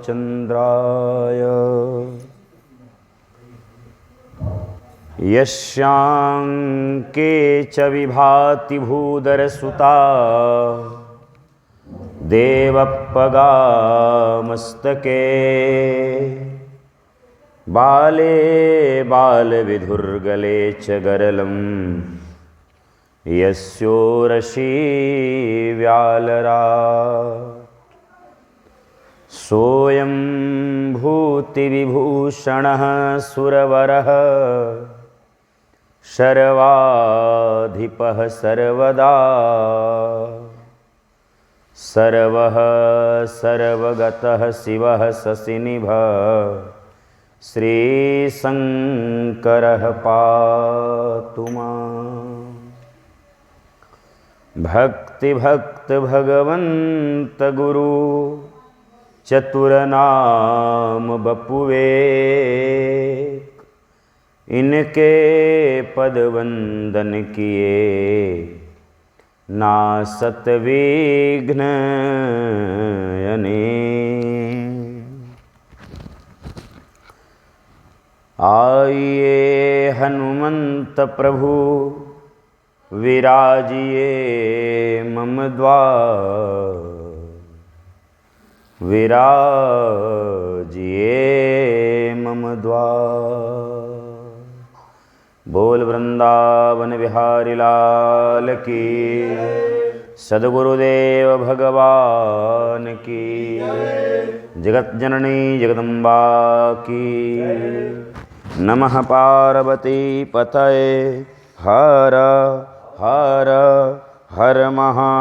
चंद्राय यस्यांके च विभाति भूधरसुता देवप्पगामस्तके बाले बालविधुर्गले च गरलं यस्योरशी व्यालरा सोऽयं भूतिविभूषणः सुरवरः शर्वाधिपः सर्वदा सर्वः सर्वगतः शिवः शशिनिभः श्रीशंकरः पातु माम्। भक्ति भक्त भगवंत गुरु चतुरनाम बपुवेक इनके पद वंदन किए नासत विघ्न आइए हनुमंत प्रभु विराजिए मम द्वार विराजिए मम द्वार। बोल वृंदावन बिहारी लाल की सद्गुरुदेव भगवान की जगत जननी जगदम्बा की नमः। पार्वती पतये हर हर हर महादेव।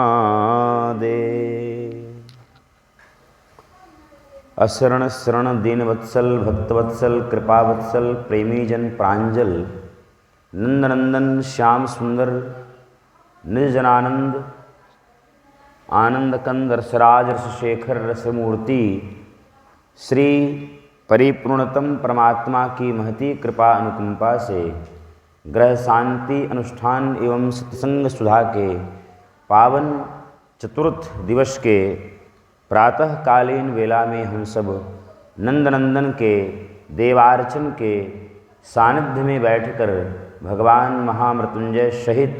असरण शरण दीन वत्सल भक्तवत्सल कृपावत्सल प्रेमी जन प्रांजल नंदनंदन श्याम सुंदर निर्जनानंद आनंद कंद रसराज रसशेखर रसमूर्ति श्री परिपूर्णतम परमात्मा की महती कृपा अनुकंपा से ग्रह शांति अनुष्ठान एवं सत्संग सुधा के पावन चतुर्थ दिवस के प्रातःकालीन वेला में हम सब नंदनंदन के देवार्चन के सानिध्य में बैठकर भगवान महामृत्युंजय सहित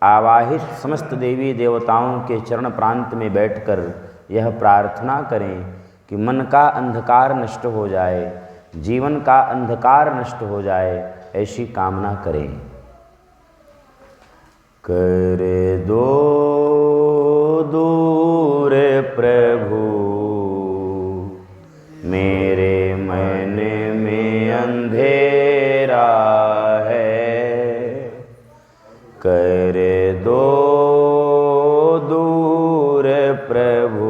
आवाहित समस्त देवी देवताओं के चरण प्रांत में बैठकर यह प्रार्थना करें कि मन का अंधकार नष्ट हो जाए, जीवन का अंधकार नष्ट हो जाए, ऐसी कामना करें। कर दो दूर प्रभु मेरे मन में अंधेरा है, कर दो दूर प्रभु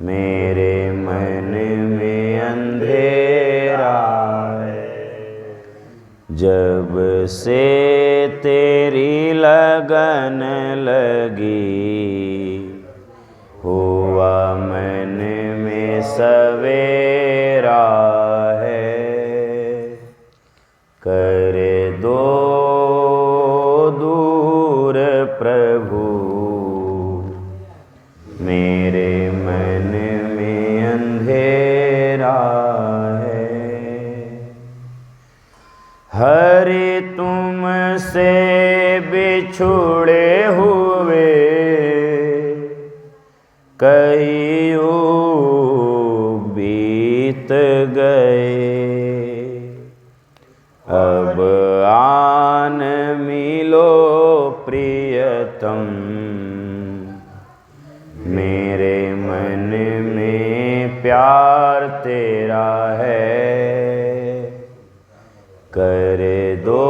मेरे मन में अंधेरा है। जब से तेरी लगन लगी हुआ मन में सवेरा है, कर दो दूर प्रभु मेरे मन में अंधेरा है। हरि तुमसे बिछुड़े हुए कई युग बीत गए, अब आन मिलो प्रियतम मेरे मन में प्यार तेरा है, कर दो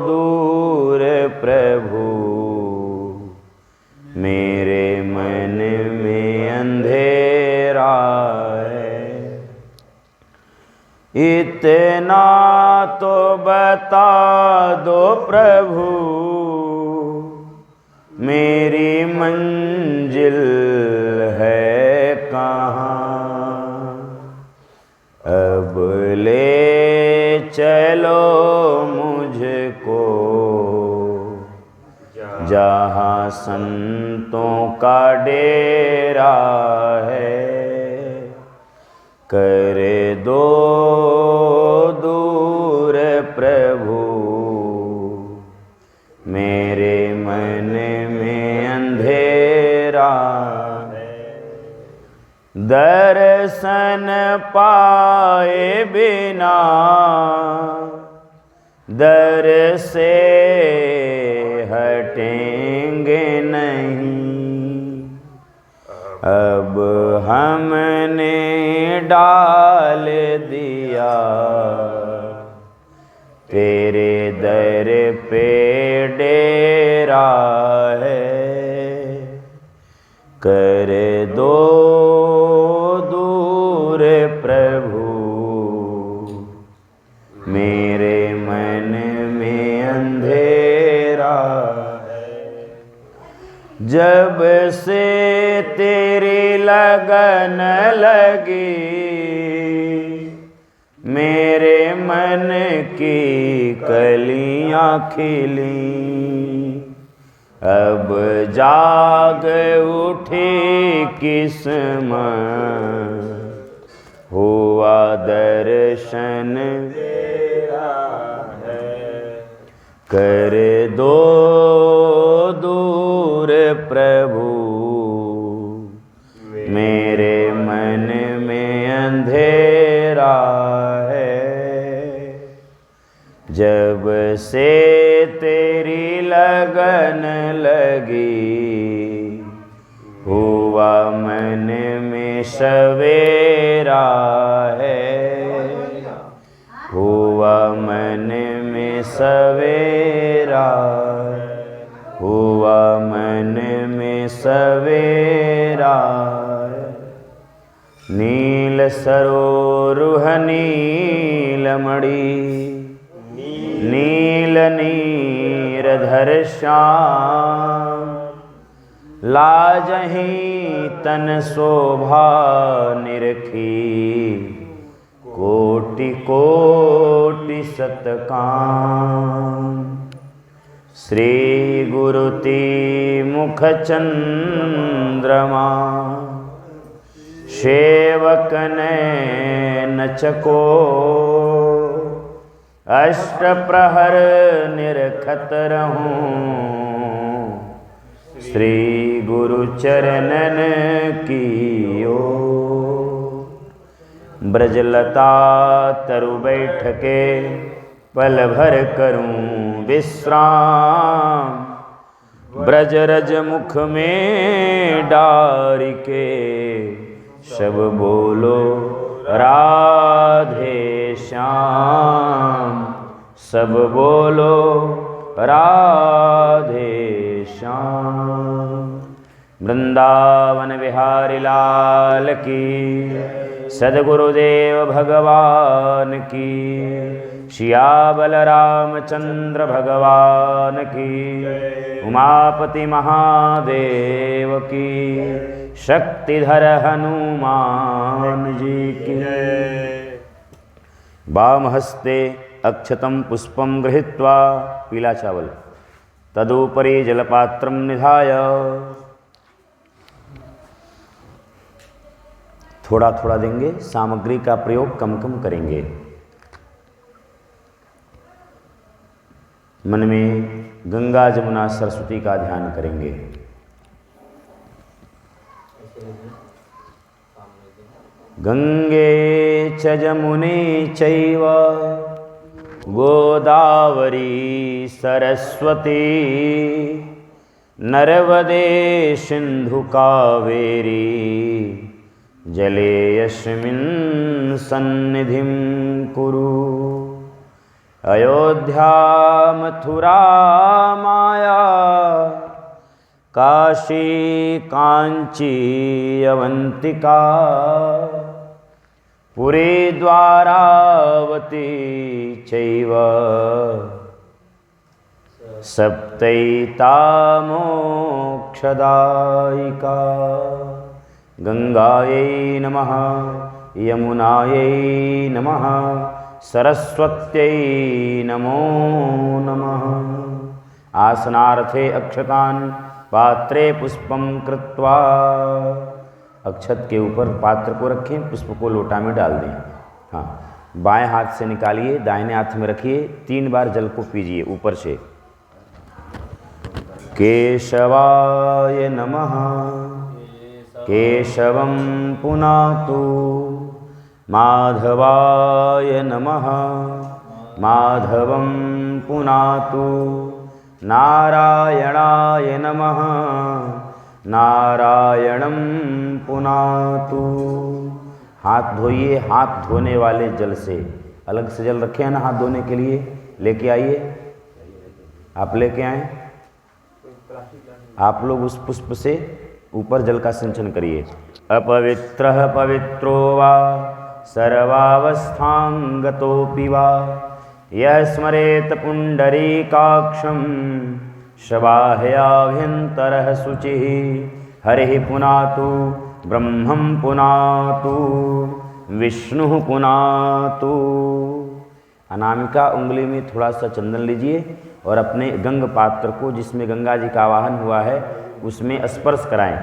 दूर प्रभु मेरे मन में अंधेरा है। इतना तो बता दो प्रभु मेरी मंजिल है कहाँ, अब ले चलो मुझको जहाँ संतों का डेरा है, कर दो दूर प्रभु मेरे मन में अंधेरा, दर्शन पाए बिना दर से हटेंगे नहीं। अब हमने डाल दिया तेरे दर पे डेरा है, कर दो दूर प्रभु मेरे मन में अंधेरा है। जब से तेरी लगन लगी मेरे मन की कलियां खिली, अब जाग उठी किस्मत हुआ दर्शन तेरा है। कर दो दूर प्रभु मेरे मन में अंधेरा है। जब से तेरी लगन लगी हुआ मन में सवेरा है, हुआ मन में सवेरा, हुआ मन में सवेरा। नील सरोरुह नीलमणि नील नीरधर श्याम, लाजहीं तन शोभा निरखी कोटि कोटि सतकाम। श्री गुरुति मुख चंद्रमा सेवक नैन चको, अष्ट प्रहर निरखत रहूं श्री गुरु चरणन की ओर। ब्रजलता तरु बैठके पल भर करूं विश्राम, ब्रज रज मुख में डार के सब बोलो राधे श्याम, सब बोलो राधे श्याम। वृंदावन बिहारी लाल की, सद्गुरुदेव भगवान की, सियाबल रामचंद्र भगवान की, उमापति महादेव की, शक्तिधर हनुमान जी की। वामहस्ते अक्षतं पुष्पं गृहीत्वा, पीला चावल, तदुपरि जलपात्रं निधाय, थोड़ा थोड़ा देंगे, सामग्री का प्रयोग कम कम करेंगे। मन में गंगा जमुना सरस्वती का ध्यान करेंगे। गंगे च जमुने चैव गोदावरी सरस्वती, नर्मदे सिंधु कावेरी, जलेऽस्मिन् सन्निधिं कुरु। अयोध्या मथुरा माया, काशी कांची अवंतिका, पुरी द्वारावती चैव, सप्तैता मोक्षदायिका। गंगायै नमः, यमुनायै नमः, सरस्वत्यै नमो नमः। आसनार्थे अक्षतान् पात्रे पुष्पं कृत्वा, अक्षत के ऊपर पात्र को रखें, पुष्प को लोटा में डाल दें। हाँ, बाएं हाथ से निकालिए, दाहिने हाथ में रखिए, 3 बार जल को पीजिए ऊपर से। केशवाय नमः, केशवं पुनातु, माधवाय नमः, माधवं पुनातु, नारायणाय नमः, नारायणं पुनातु। हाथ धोइए, हाथ धोने वाले जल से, अलग से जल रखे हैं ना हाथ धोने के लिए, लेके आइए। आप लेके आए, आप लोग उस पुष्प से ऊपर जल का सिंचन करिए। अपवित्रः पवित्रो वा सर्वावस्थां गतोऽपि वा यः स्मरेत पुण्डरीकाक्षं शवाह्याभ्यन्तरः शुचिः हरिः पुनातु, ब्रह्मं पुनातु, विष्णुः पुनातु। अनामिका उंगली में थोड़ा सा चंदन लीजिए और अपने गंग पात्र को, जिसमें गंगा जी का आवाहन हुआ है, उसमें स्पर्श कराएं।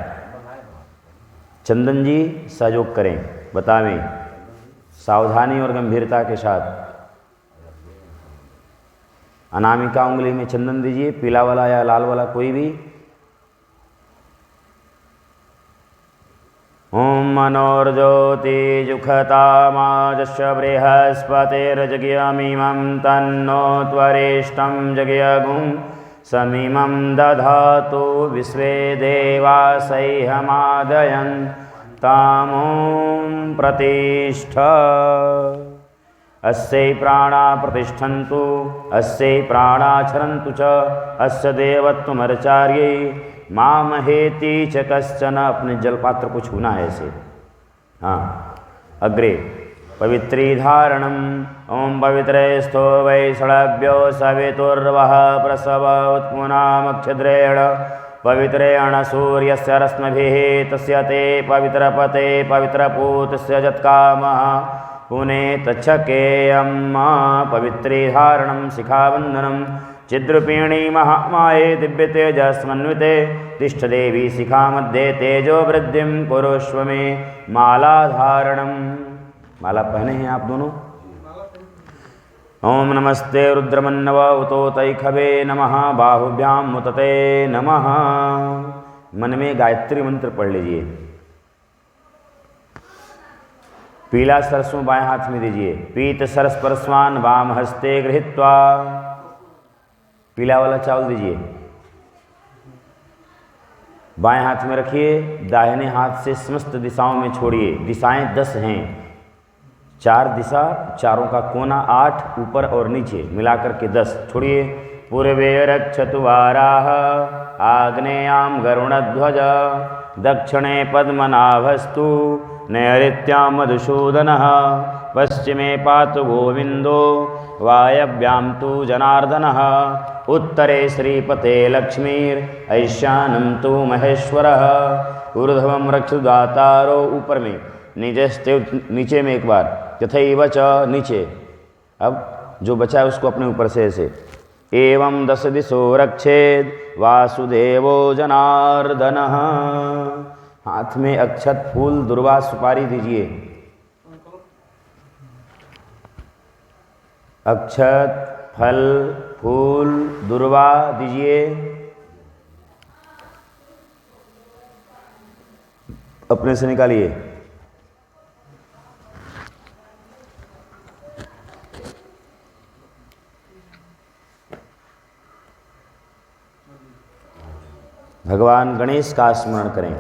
चंदन जी सहयोग करें, बतावें सावधानी और गंभीरता के साथ। अनामिका उंगली में चंदन दीजिए, पीला वाला या लाल वाला कोई भी। ओम मनोर्ज्योतिजुखतामाजस्य बृहस्पतिर्जगयमिमं तन्नो त्वरिष्ठं जगयगुं समिमं दधातु विश्वे देवासह्यमादयन् तामों प्रतिष्ठा। अस्यै प्राणा प्रतिष्ठन्तु, अस्यै प्राणा क्षरन्तु च, अस्य देवत्वमर्चार्यै मामहेति च कश्चन। अपने जलपात्र को छूना है ऐसे। हाँ, अग्रे पवित्री धारणम। ओम पवित्रेस्थो वै षडभ्यो सवितुर्वः प्रसव उत्पुनामक्षद्रेण पवित्रेण सूर्यस्य रश्मिभिः तस्य ते पवित्रपते पवित्रपूतस्य जत्कामः पुनेत छकेयं पवित्री धारणं शिखावन्दनं चिद्रूपिणी महामाये दिव्यतेजस्मन्विते तिष्ठदेवी शिखा मध्ये तेजो वृद्धिं कुरुष्व मे। माला धारणम, माला पहने हैं आप दोनों। ओम नमस्ते रुद्रमन्नव उतोतैखवे नमः, बाहुभ्यां मुतते नमः। मन में गायत्री मंत्र पढ़ लीजिए। पीला सरसों बाएं हाथ में दीजिए। पीत सरस परस्वान वाम हस्ते गृहीत्वा, पीला वाला चावल दीजिए, बाएं हाथ में रखिए, दाहिने हाथ से समस्त दिशाओं में छोड़िए। दिशाएं 10 हैं, 4 दिशा, चारों का कोना 8, ऊपर और नीचे मिलाकर के 10 छोड़िए। पूर्वे रक्षतु वाराह, आग्नेयां गरुणध्वज, दक्षिणे पद्मनाभस्तु, नैऋत्यां मधुसूदनः, पश्चिमे पातु गोविंदो, वायव्यां तु जनार्दनः, उत्तरे श्रीपते लक्ष्मीर, ऐशानं तु महेश्वरः, ऊर्ध्वं रक्षतु दातारो, ऊपर में, नीचे में एक बार, तथैव च नीचे। अब जो बचा है उसको अपने ऊपर से ऐसे। एवं 10 दिशो रक्षेद वासुदेवो जनार्दनः। हाथ में अक्षत फूल दुर्वा सुपारी दीजिए। अक्षत फल फूल दुर्वा दीजिए। अपने से निकालिए। भगवान गणेश का स्मरण करें।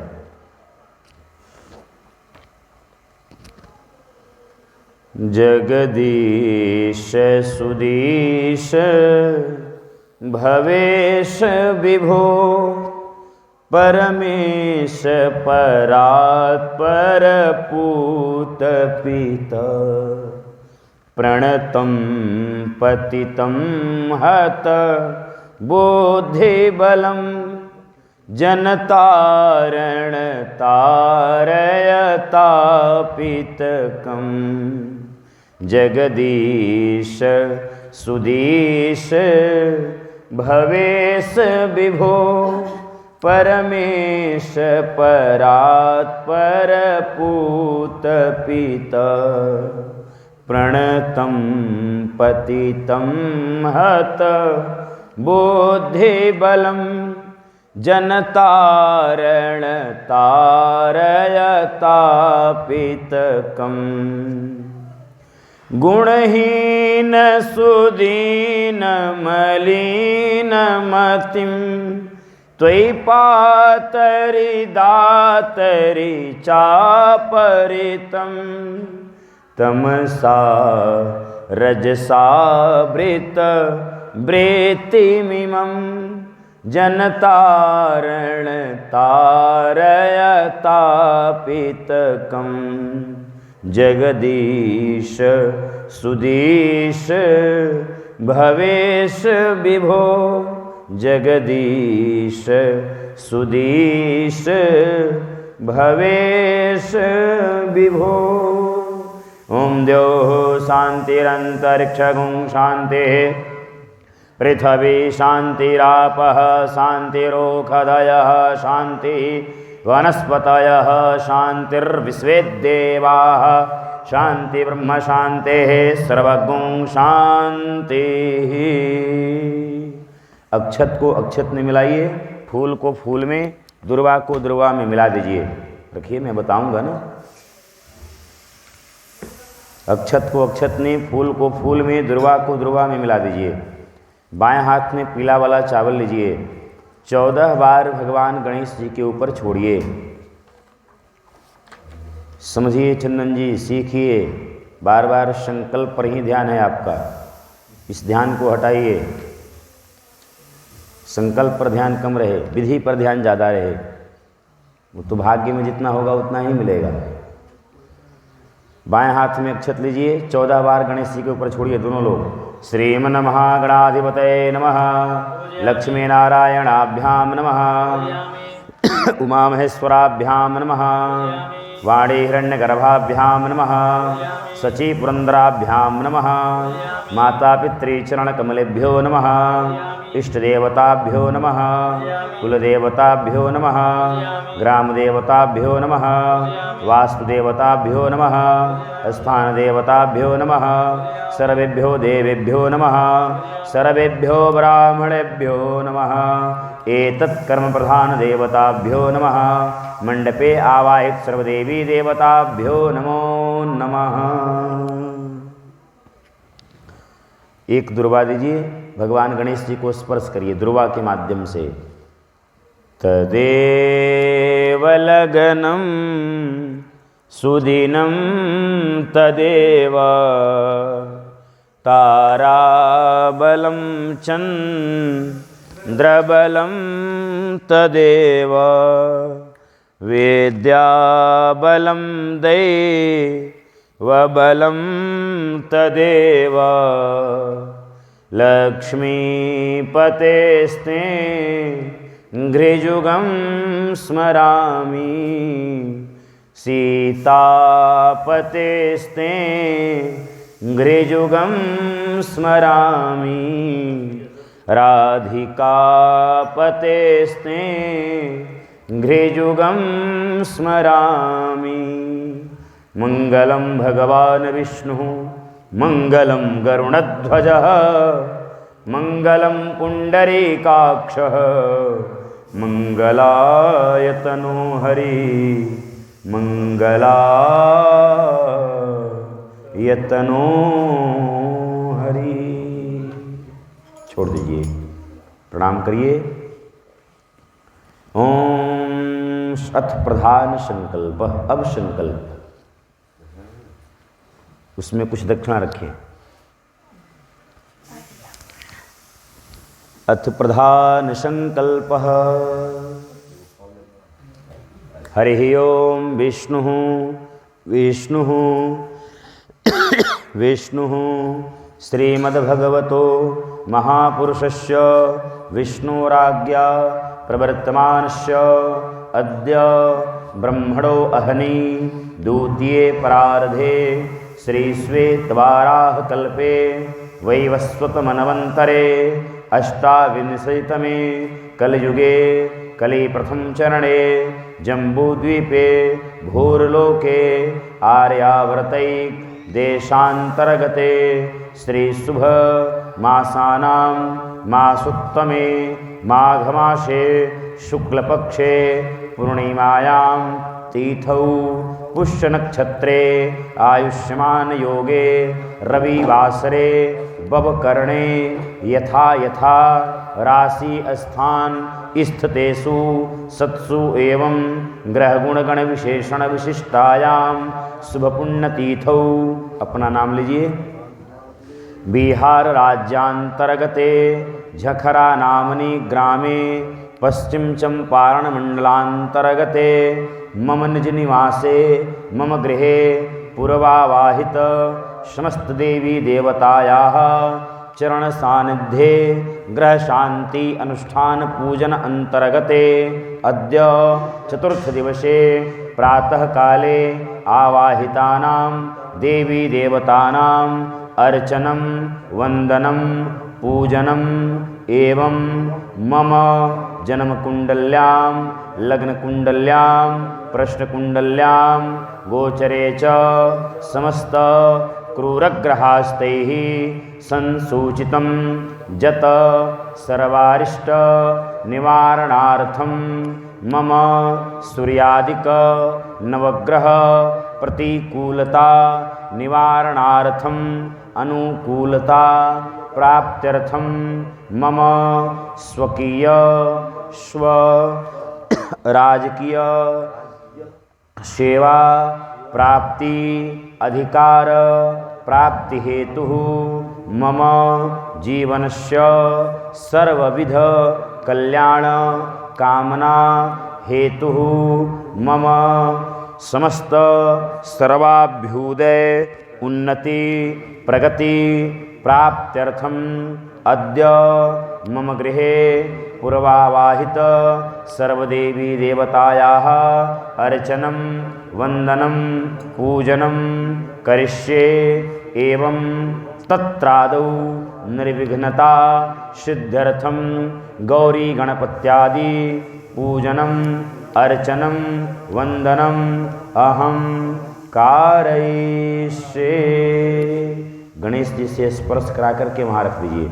जगदीश सुदीश भवेश विभो, परमेश परात्पर पूत पिता, प्रणतं पतितं हत बुद्धिबलं, जनतारण तारयतापितकम्। जगदीश सुदीश भवेश विभो, परमेश परात्पर पूत पिता प्रणतं पतितं हत बुद्धिबलं जनतारण तारयतापितकम् गुणहीन सुदीन मलिन मतिं त्वयि पातरि दातरि चापरितं तमसा रजसावृत वृत्तिमिमं जनतारण तारयतापितकम् जगदीश सुदीश भवेश विभो जगदीश सुदीश भवेश विभो। ओम द्योः शान्तिरन्तरिक्षगुं शान्तिः पृथ्वी शान्तिरापः शान्तिरोषधयः शान्तिः वनस्पतयः शान्तिर्विश्वे देवाः शान्ति ब्रह्म शान्तिः सर्वगुं शान्तिः। अक्षत को अक्षत में मिलाइए, फूल को फूल में, दुर्वा को दुर्वा में मिला दीजिए। रखिए मैं बताऊंगा ना। अक्षत को अक्षत में, फूल को फूल में, दुर्वा को दुर्वा में मिला दीजिए। बाएं हाथ में पीला वाला चावल लीजिए, 14 बार भगवान गणेश जी के ऊपर छोड़िए। समझिए चंदन जी, सीखिए। बार बार संकल्प पर ही ध्यान है आपका, इस ध्यान को हटाइए। संकल्प पर ध्यान कम रहे, विधि पर ध्यान ज़्यादा रहे। वो तो भाग्य में जितना होगा उतना ही मिलेगा। बाएं हाथ में अक्षत लीजिए, 14 बार गणेश जी के ऊपर छोड़िए दोनों लोग। श्रीमन्नमः गणाधिपतये नमः, लक्ष्मी नारायणाभ्याम नमः, उमा महेश्वराभ्याम नमः, वाणी हिरण्यगर्भाभ्याम नमः, सची पुरंदराभ्याम नमः, माता पितृचरणकमलेभ्यो नमः, इष्टदेवताभ्यो नमः, कुलदेवताभ्यो नमः, ग्रामदेवताभ्यो नमः, वास्तुदेवताभ्यो नमः, स्थानदेवताभ्यो नमः, सर्वेभ्यो देवेभ्यो नमः, सर्वेभ्यो ब्राह्मणेभ्यो नमः, एतत् कर्म प्रधान देवताभ्यो नमः, मंडपे आवाहित सर्वदेवी देवताभ्यो नमो नमः। एक दुर्वा दीजिए, भगवान गणेश जी को स्पर्श करिए दुर्वा के माध्यम से। तदेव लगनं सुदिनं तदेव ताराबलं चन्द्रबलं तदेव विद्याबलं दैवबलं तदेव लक्ष्मीपतेस्ते घ्रिजुगं स्मरामि सीतापतेस्ते घ्रिजुगं स्मरामि राधिकापतेस्ते घ्रिजुगं स्मरामि। मंगलं भगवान् विष्णुः मंगलं गरुणध्वजः मंगलं पुंडरीकाक्षः मंगलायतनो हरि मंगलायतनो हरि। छोड़ दीजिए, प्रणाम करिए। ओम अथ प्रधान संकल्प। अब संकल्प, उसमें कुछ दक्षिणा रखें। अथ प्रधान संकल्पः हरिः ओम विष्णुः विष्णुः विष्णुः श्रीमद्भगवतो महापुरुषस्य विष्णुराज्ञा प्रवर्तमानस्य अद्य ब्रह्मणो अहनि द्वितीये परार्धे श्रीश्वेतवाराहकल्पे वैवस्वतमन्वन्तरे अष्टाविंशतितमे कलयुगे कली प्रथम चरणे जम्बूद्वीपे भूर्लोके आर्यावर्तैक देशान्तर्गते श्रीशुभ मासानां मासोत्तमे माघमासे शुक्लपक्षे पूर्णिमायां तिथौ पुष्यनक्षत्रे आयुष्मान योगे रविवासरे बवकर्णे यथा यथा राशि स्थान स्थितेषु सत्सु एवं ग्रहगुणगण विशेषण विशिष्टायां शुभपुण्यतिथौ। अपना नाम लीजिए। बिहार राज्यांतर्गते झखरा नामनी ग्रामे पश्चिम चंपारण मंडलांतर्गते मम निज निवासे मम गृहे पूर्वावाहित समस्त देवी देवतायाः चरण सानिध्ये ग्रह शांति अनुष्ठान पूजन अंतर्गते अद्य चतुर्थ दिवसे प्रातः काले आवाहितानां देवी देवतानां अर्चनं वंदनं पूजनं एवं मम जन्मकुंडल्यां लग्नकुंडल्यां प्रश्नकुंडल्यां गोचरे च समस्त क्रूरग्रहास्तैः संसूचितं जत सर्वारिष्ट निवारणार्थं मम सूर्यादिक नवग्रह प्रतिकूलता निवारणार्थं अनुकूलता प्राप्त्यर्थं मम स्वकीय स्व राजकीय सेवा प्राप्ति अधिकार प्राप्ति हेतु मम जीवनस्य सर्वविध कल्याण कामना हेतु मम समस्त सर्वाभ्युदय उन्नति प्रगति प्राप्त्यर्थम अद्य मम गृहे पूर्वावाहित सर्वदेवी देवतायाः अर्चनं वंदनं पूजनं करिष्ये एवं तत्रादौ निर्विघ्नता सिद्ध्यर्थं गौरी गणपत्यादि पूजनम् अर्चनं वंदनम् अहं कारयिष्ये। गणेश जी से स्पर्श करा करके वहाँ रख दीजिए।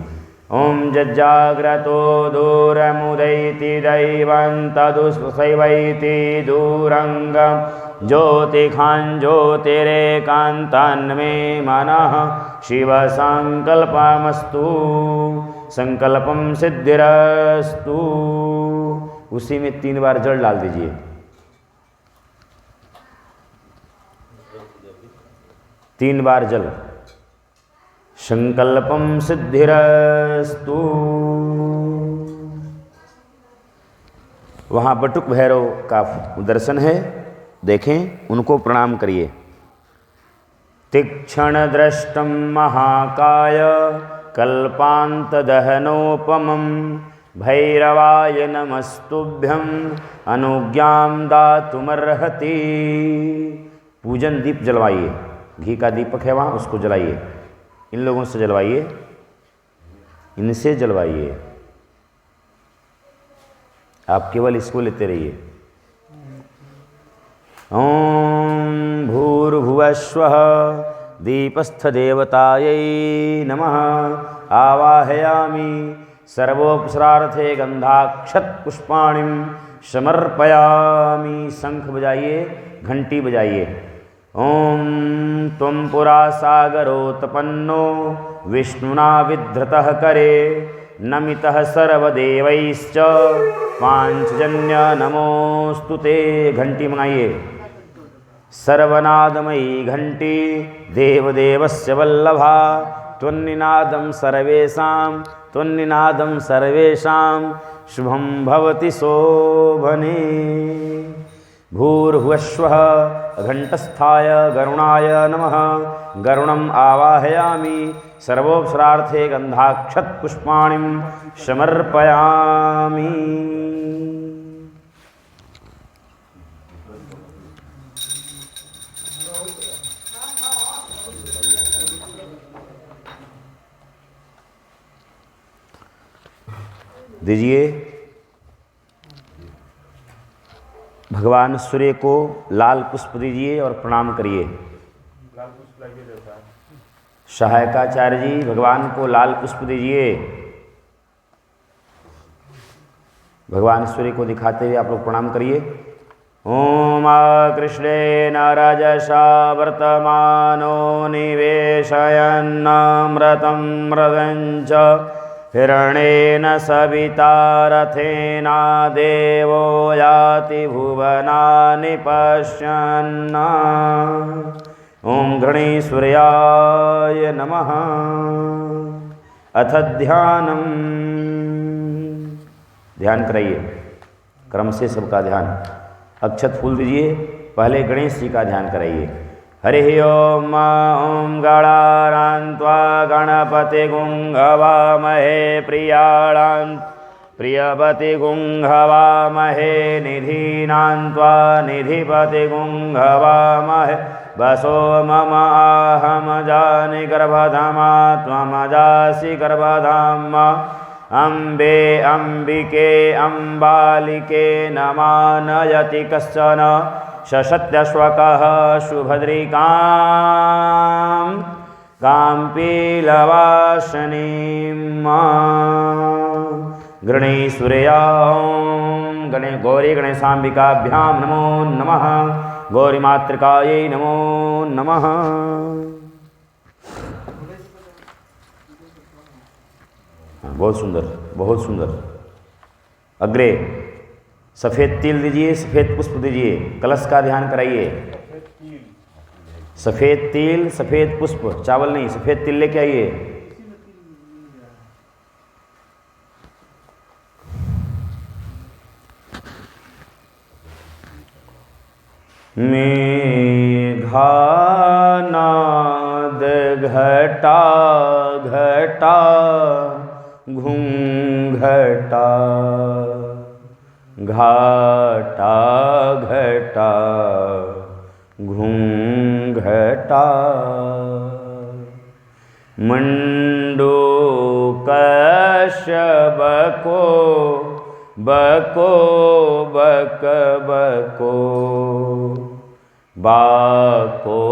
ओम जज्जाग्रतो दूरमुदैति दैवं तदुस्सैवैति दूरंगं ज्योतिखां ज्योतिरेकान्तान्मे मनः शिव संकल्पमस्तु संकल्पम सिद्धिरस्तु। उसी में 3 बार जल डाल दीजिए। तीन बार जल। संकल्पम सिद्धिरस्तु। वहाँ बटुक भैरव का दर्शन है, देखें, उनको प्रणाम करिए। तीक्ष्ण दृष्टं महाकाय कल्पान्तदहनोपमं भैरवाय नमस्तुभ्यं अनुज्ञां दातुमर्हति। पूजन दीप जलवाइए, घी का दीपक है वहाँ, उसको जलाइए। इन लोगों से जलवाइए, इनसे जलवाइए। आप केवल इसको लेते रहिए। ओम भूर्भुवस्वः दीपस्थ देवतायै नमः। आवाहयामि सर्वोपसरार्थे गंधाक्षत पुष्पाणिं समर्पयामि। शंख बजाइए, घंटी बजाइए। ओम त्वं पुरा सागरोत्पन्नो विष्णुना विधृतः करे नमितः सर्वदेवैश्च पांचजन्य नमोस्तुते। घंटी मंगाइए। सर्वनादमयी घंटी देवदेवस्य वल्लभा त्वन्निनादं सर्वेषां त्वन्निनादं सर्वेषां शुभं भवति शोभने। भूर्भुवस्वः घंटस्थाय गरुणाय नमः। गरुणम् आवाहयामि सर्वोपसरार्थे गंधाक्षत पुष्पाणिं समर्पयामि। दीजिए। भगवान सूर्य को लाल पुष्प दीजिए और प्रणाम करिए। सहायकाचार्य जी भगवान को लाल पुष्प दीजिए। भगवान सूर्य को दिखाते हुए आप लोग प्रणाम करिए। ओम कृष्णेन रजसा वर्तमानो निवेशयन्नमृतं मृदञ्च हिरण्येन सविता रथेना देवो याति भुवनानि पश्यन्। ओम गणेश्वर्याय नमः। अथ ध्यान कराइए, क्रम से सबका ध्यान। अक्षत फूल दीजिए, पहले गणेश जी का ध्यान कराइए। हरि ओम ओम गणानान्त्वा गणपति गुंहवामहे प्रियपति गुंहवामहे निधीनान्त्वा निधिपति गुंहवामहे वसो मम आहम जानि गर्भधमा त्वमजासि गर्भधामा अम्बे अम्बिके अम्बालिके नमानयति कश्चन सशत्यश्वकः सुभद्रिकां काम्पीलवासिनीं गणेश्वर्यां गौरी गणेशाम्बिकाभ्यां नमो नमः। गौरीमातृकायै नमो नमः। बहुत सुंदर, बहुत सुंदर। अग्रे सफ़ेद तिल दीजिए, सफ़ेद पुष्प दीजिए, कलश का ध्यान कराइए। सफ़ेद तिल, सफ़ेद पुष्प, चावल नहीं, सफ़ेद तिल लेके आइए। मेघनाद घटा घटा घूंघटा घाटा घटा घूंघटा मंडूकश बको बक बको बाको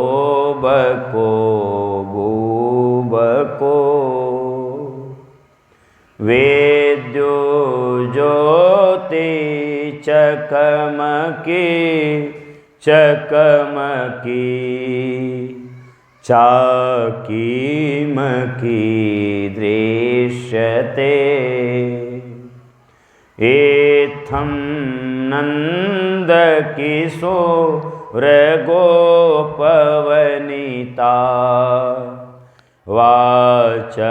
बको बूबको वेद्यो ज्योति चकमकी चकमकी चाकीमकी दृश्यते एत्थं नन्दकिशोरगोपवनिता वाचस्पति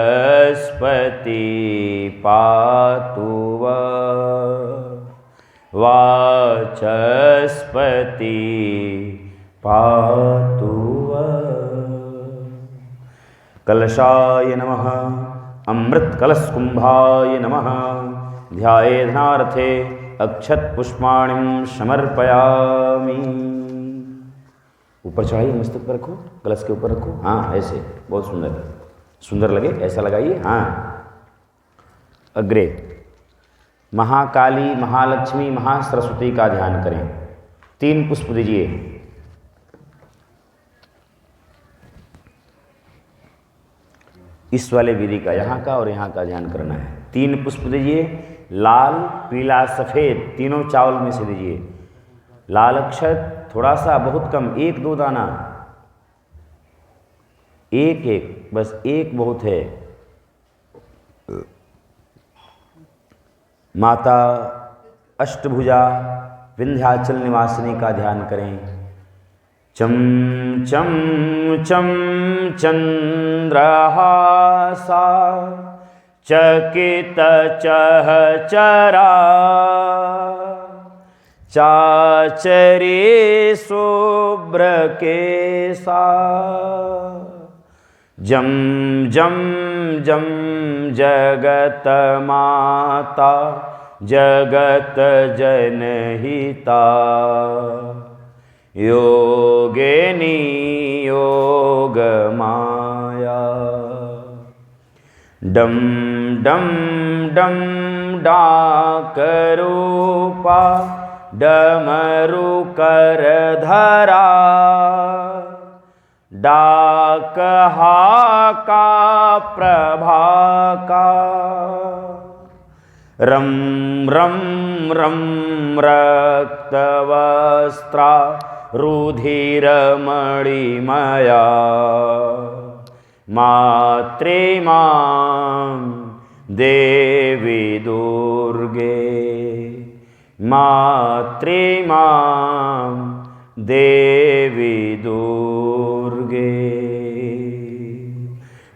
पातु वाचस्पति पातु। कलशाय नमः। अमृत कलश कुंभाय नमः। ध्यायेधनार्थे अक्षत पुष्पाणिं समर्पयामि। ऊपर चढ़ाइए, मस्तक पर रखो, कलश के ऊपर रखो। हाँ ऐसे, बहुत सुंदर, सुंदर लगे ऐसा लगाइए। हाँ अग्रे महाकाली, महालक्ष्मी, महासरस्वती का ध्यान करें। 3 पुष्प दीजिए। इस वाले विधि का, यहाँ का और यहाँ का ध्यान करना है। 3 पुष्प दीजिए, लाल, पीला, सफ़ेद, तीनों चावल में से दीजिए। लाल अक्षत थोड़ा सा, बहुत कम, 1-2 दाना, एक बस, एक बहुत है। माता अष्टभुजा विंध्याचल निवासिनी का ध्यान करें। चम चम चम चंद्रहासा चकित चहचरा चाचरी शुभ्र केसा जम जम जम जगत माता जगत जनहिता योगिनी योग माया डम डम डम डाक रूपा डमरू कर धरा, डाक हाका प्रभाका, रम रम रम रक्तवस्त्रा रुधिरमणिमया, मात्रे मां देवी दुर्गे, मात्रे मां देवी दुर्गे।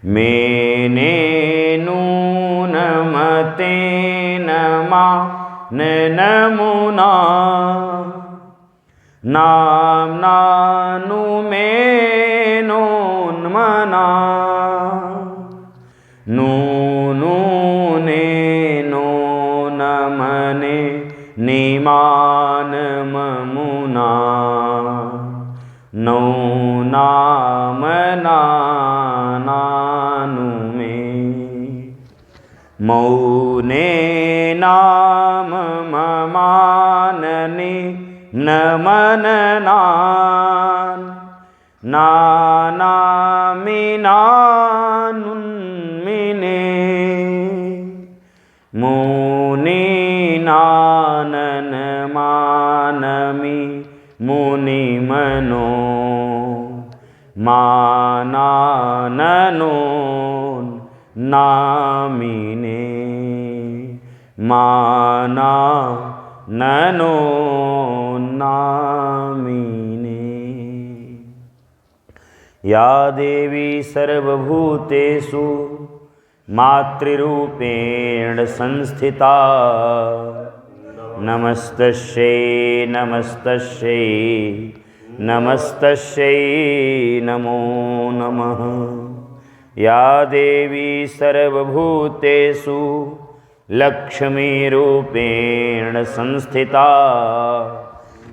मेने नूनमतेन मा नमुना, नाम्नानु मेनोन्मना, नूने नो नमने निमान ममुना, नौ नाम नानु में, मौने नाम ममानने नमननान, नानामिनानुन्मिने, मुनीनानन मानमि मुनिमनो, मानाननो नामिने, माना ननो नामिने। या देवी सर्वभूतेषु मातृरूपेण संस्थिता, नमस्तस्यै नमस्तस्यै नमस्तस्यै नमो नमः। या देवी सर्वभूतेषु लक्ष्मीरूपेण संस्थिता,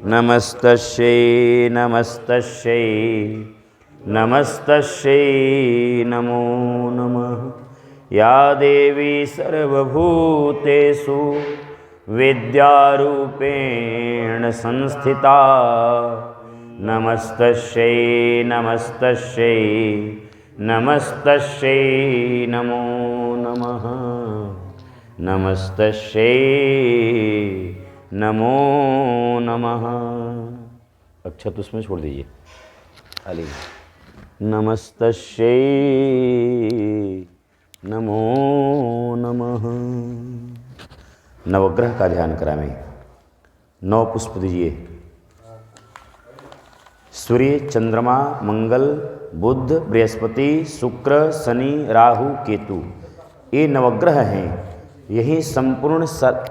नमस्तस्यै नमस्तस्यै नमस्तस्यै नमो नमः। या देवी सर्वभूतेषु विद्यारूपेण संस्थिता, नमस्तस्यै नमस्तस्यै नमस्तस्यै नमो नमः। नमस्तस्यै नमो नमः। अक्षत उसमें छोड़ दीजिए खाली। नमस्तस्यै नमो नमः। नवग्रह का ध्यान करावें। 9 पुष्प दीजिए। सूर्य, चंद्रमा, मंगल, बुध, बृहस्पति, शुक्र, शनि, राहु, केतु, ये नवग्रह हैं। यही संपूर्ण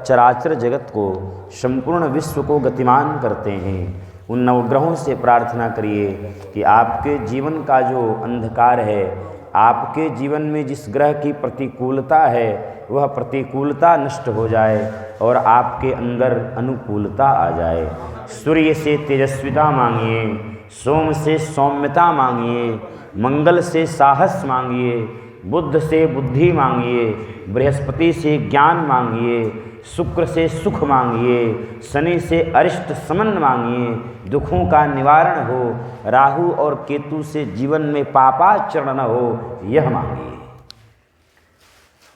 चराचर जगत को, संपूर्ण विश्व को गतिमान करते हैं। उन नवग्रहों से प्रार्थना करिए कि आपके जीवन का जो अंधकार है, आपके जीवन में जिस ग्रह की प्रतिकूलता है, वह प्रतिकूलता नष्ट हो जाए और आपके अंदर अनुकूलता आ जाए। सूर्य से तेजस्विता मांगिए, सोम से सौम्यता मांगिए, मंगल से साहस मांगिए, बुध से बुद्धि मांगिए, बृहस्पति से ज्ञान मांगिए, शुक्र से सुख मांगिए, शनि से अरिष्ट समन मांगिए, दुखों का निवारण हो, राहु और केतु से जीवन में पापाचरण न हो, यह मांगिए।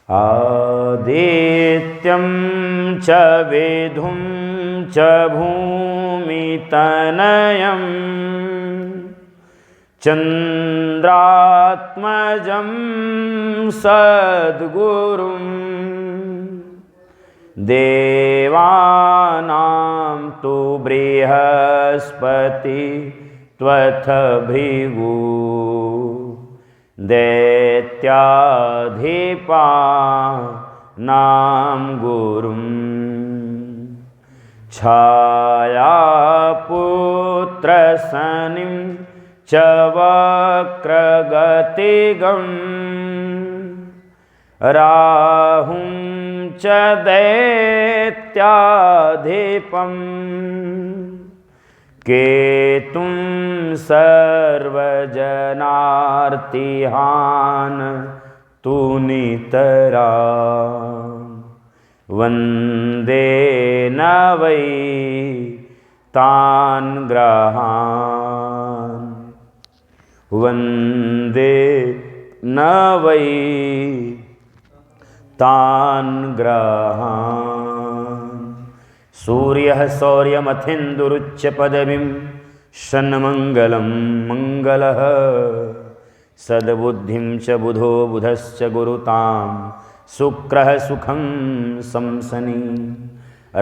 आदित्यं च वेधुं च भूमितनयं चंद्रात्मजं सद्गुरुं देवानां तु बृहस्पति त्वथ भृगु दैत्याधिपानां गुरुं छायापुत्र शनिं च वक्रगतिगं राहुं च दैत्याधिपं केतुं सर्वजनार्तिहान् तु नितरां वन्दे न वै तान् ग्रहान् वन्दे न वै तान् ग्रहान् सूर्यः सौर्यमथीन्दुरुच्च पदवीं षण्मङ्गलं मङ्गलः सद्बुद्धिं च बुधो बुधश्च गुरुतां शुक्रः सुखं संसनि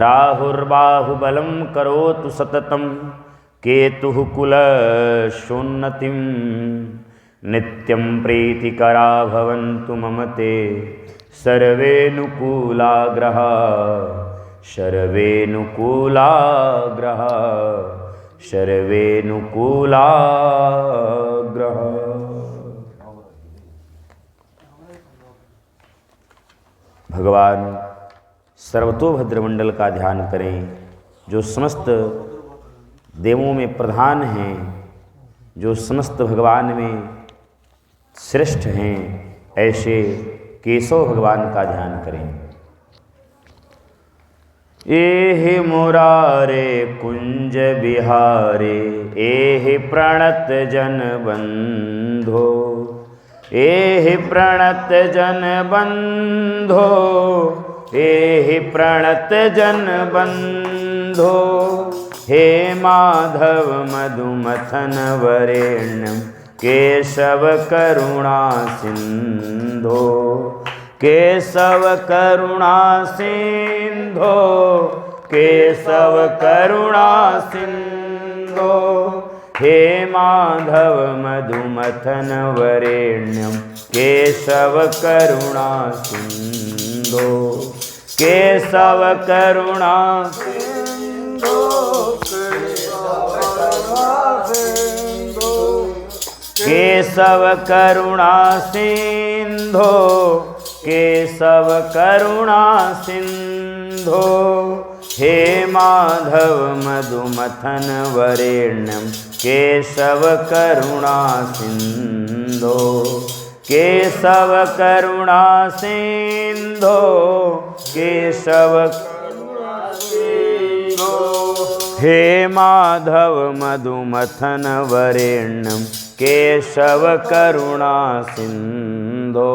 राहुर्बाहुबलं करोतु सततं केतुः कुलशोन्नतिं नित्यं प्रीतिकरा भवन्तु मम ते सर्वेऽनुकूलाग्रहाः सर्वेऽनुकूलाग्रहाः सर्वेऽनुकूलाग्रहाः। भगवान सर्वतोभद्रमंडल का ध्यान करें, जो समस्त देवों में प्रधान हैं, जो समस्त भगवान में श्रेष्ठ हैं, ऐसे केशव भगवान का ध्यान करें। एहि मुरारे कुंज बिहारे एहि प्रणत जन बंधो एहि प्रणत जन बंधो एहि प्रणत जन बंधो हे माधव मधुमथन वरेण्यं केशव करुणा सिंधो केशव करुणा सिंधो केशव करुणा सिंधो हे माधव मधुमथन वरेण्यं केशव करुणा सिंधो केशव करुणा सिंधो केशव करुणा सिंधो केशव करुणा सिंधो हे माधव मधुमथन वरेण्यं केशव करुणा सिंधो केशव करुणा सिंधो केशव करुणा सिंधो हे माधव मधुमथन वरेण्यं केशव करुणा सिंधो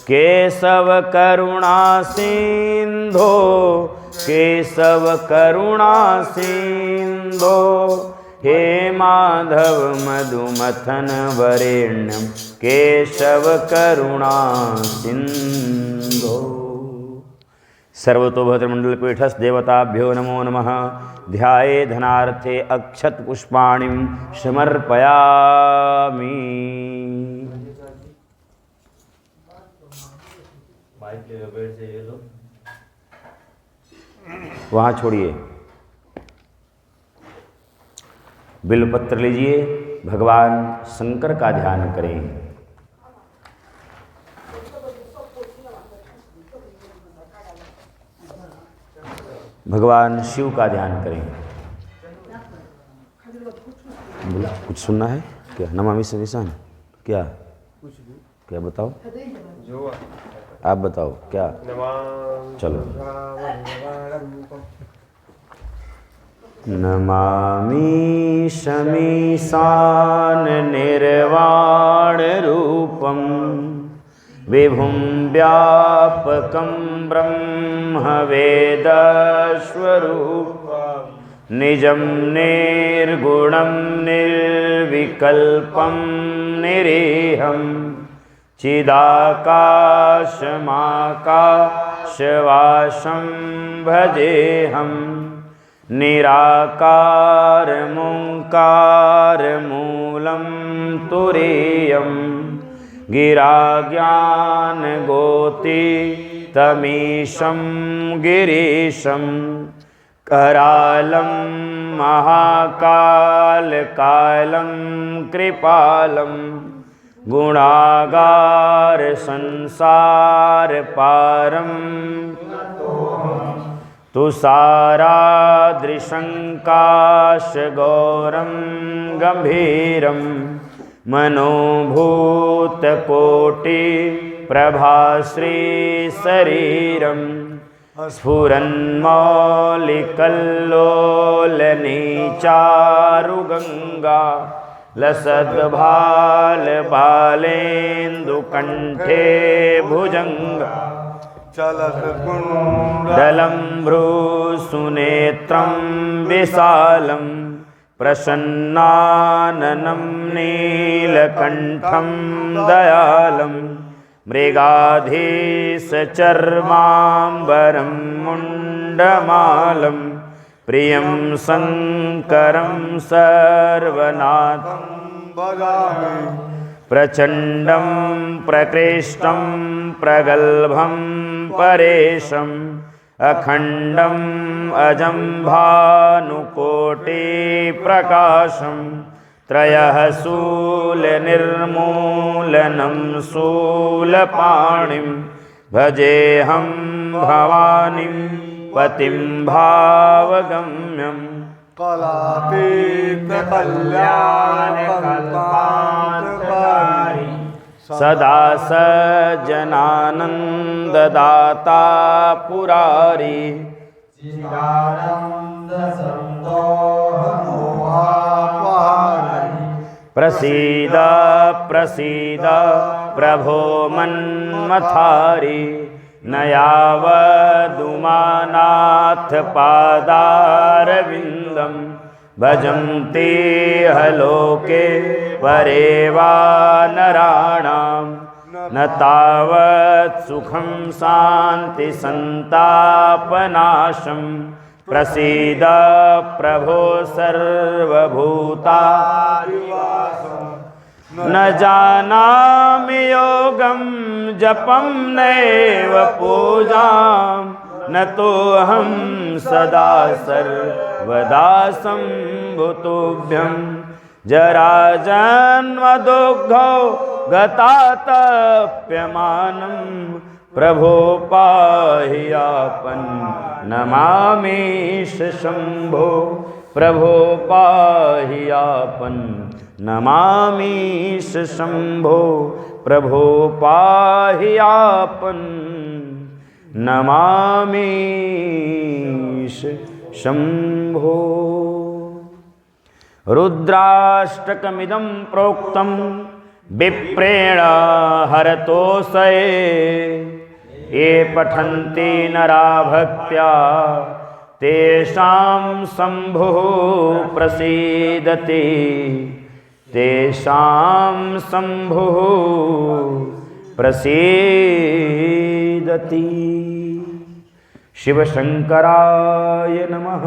केशव करुणा सिंधो केशव करुणा सिंधो हे माधव मधुमथन वरेण्यं केशव करुणा सिंधो। सर्वतोभद्रमण्डलपीठस् देवताभ्यो नमो नमः। ध्याये धनार्थे अक्षत पुष्पाणिं समर्पयामि। वहाँ छोड़िए, बिल्वपत्र लीजिए, भगवान शंकर का ध्यान करें। भगवान शिव का ध्यान करें। कुछ सुनना है क्या? नमामि सविशान क्या? क्या बताओ? आप बताओ क्या? चलो। नमामि शमीशान निर्वाण रूपम विभुं व्यापकं ब्रह्म वेदस्वरूपं निजं निर्गुणं निर्विकल्पं निरीहं चिदाकाशमाकाशवासं भजेऽहं निराकारमोङ्कारमूलं तुरीयम् गिराज्ञानगोतीतमीशं गिरीशं करालं महाकालकालं कृपालं गुणागार संसार पारं तुषाराद्रिशङ्काशगौरं गम्भीरं मनोभूतकोटि प्रभाश्री शरीरं स्फुरन्मौलिकल्लोलनीचारुगङ्गा लसद्भालबालेन्दुकण्ठे भुजङ्गा चलत्कुण्डलं भ्रूसुनेत्रं विशालं प्रसन्नाननं नीलकण्ठं दयालं मृगाधीशचर्माम्बरं मुण्डमालं प्रियं शङ्करं सर्वनाथं भजामि प्रचण्डं प्रकृष्टं प्रगल्भं परेशम् अखण्डम् अजं भानुकोटिप्रकाशं त्रयः शूलनिर्मूलनं शूलपाणिं भजेऽहं भवानीं पतिं भावगम्यं कलातीतकल्याणकल्पान्तकारी सदा सज्जनानन्ददाता पुरारी प्रसीद प्रसीद प्रभो मन्मथारी न यावदुमानाथ पादारविन्दं भजन्ते हलोके परे वा नराणां न तावत् सुखं शान्ति संतापनाशं प्रसीद प्रभो सर्वभूतादिवासं न जानामि योगं जपं नैव पूजां न तोऽहं सदा सर्वदा सम्भुतुभ्यं जराजन्मदुग्धौ गतातप्यमानं प्रभो पाहि आपन्नमामीश शम्भो प्रभो पाहि आपन्नमामीश शम्भो प्रभो पाहि आपन्नमामीश शम्भो। रुद्राष्टकमिदं प्रोक्तं विप्रेण हरतोषये ये पठन्ति नरा भक्त्या तेषां शम्भुः प्रसीदति तेषां शम्भुः प्रसीदति। शिवशङ्कराय नमः।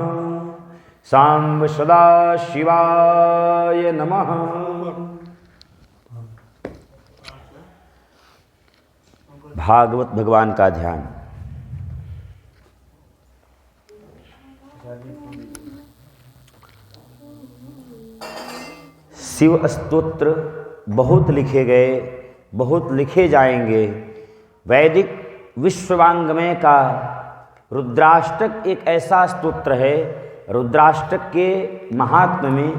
सांब सदा शिवाय नमः। भागवत भगवान का ध्यान। शिव स्तोत्र बहुत लिखे गए, बहुत लिखे जाएंगे। वैदिक विश्वांगमय का रुद्राष्टक एक ऐसा स्तोत्र है। रुद्राष्टक के महात्म्य में,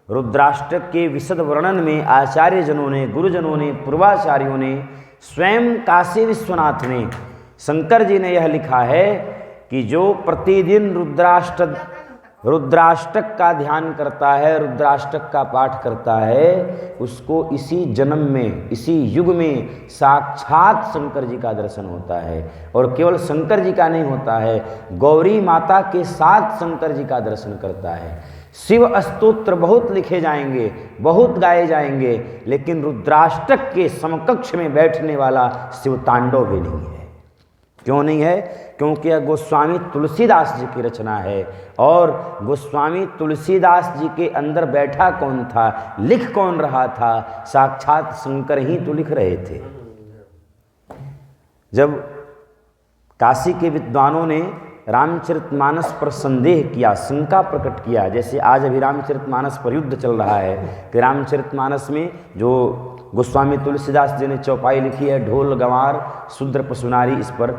रुद्राष्टक के विशद वर्णन में आचार्य जनों ने, गुरुजनों ने, पूर्वाचार्यों ने, स्वयं काशी विश्वनाथ ने, शंकर जी ने यह लिखा है कि जो प्रतिदिन रुद्राष्टक का ध्यान करता है, रुद्राष्टक का पाठ करता है, उसको इसी जन्म में, इसी युग में साक्षात शंकर जी का दर्शन होता है। और केवल शंकर जी का नहीं होता है, गौरी माता के साथ शंकर जी का दर्शन करता है। शिव स्तोत्र बहुत लिखे जाएंगे, बहुत गाए जाएंगे, लेकिन रुद्राष्टक के समकक्ष में बैठने वाला शिव तांडव भी नहीं है। क्यों नहीं है? क्योंकि यह गोस्वामी तुलसीदास जी की रचना है। और गोस्वामी तुलसीदास जी के अंदर बैठा कौन था, लिख कौन रहा था? साक्षात शंकर ही तो लिख रहे थे। जब काशी के विद्वानों ने रामचरितमानस पर संदेह किया, शंका प्रकट किया, जैसे आज अभी रामचरितमानस पर युद्ध चल रहा है कि रामचरितमानस में जो गोस्वामी तुलसीदास जी ने चौपाई लिखी है, ढोल गंवार शूद्र पशुनारी, इस पर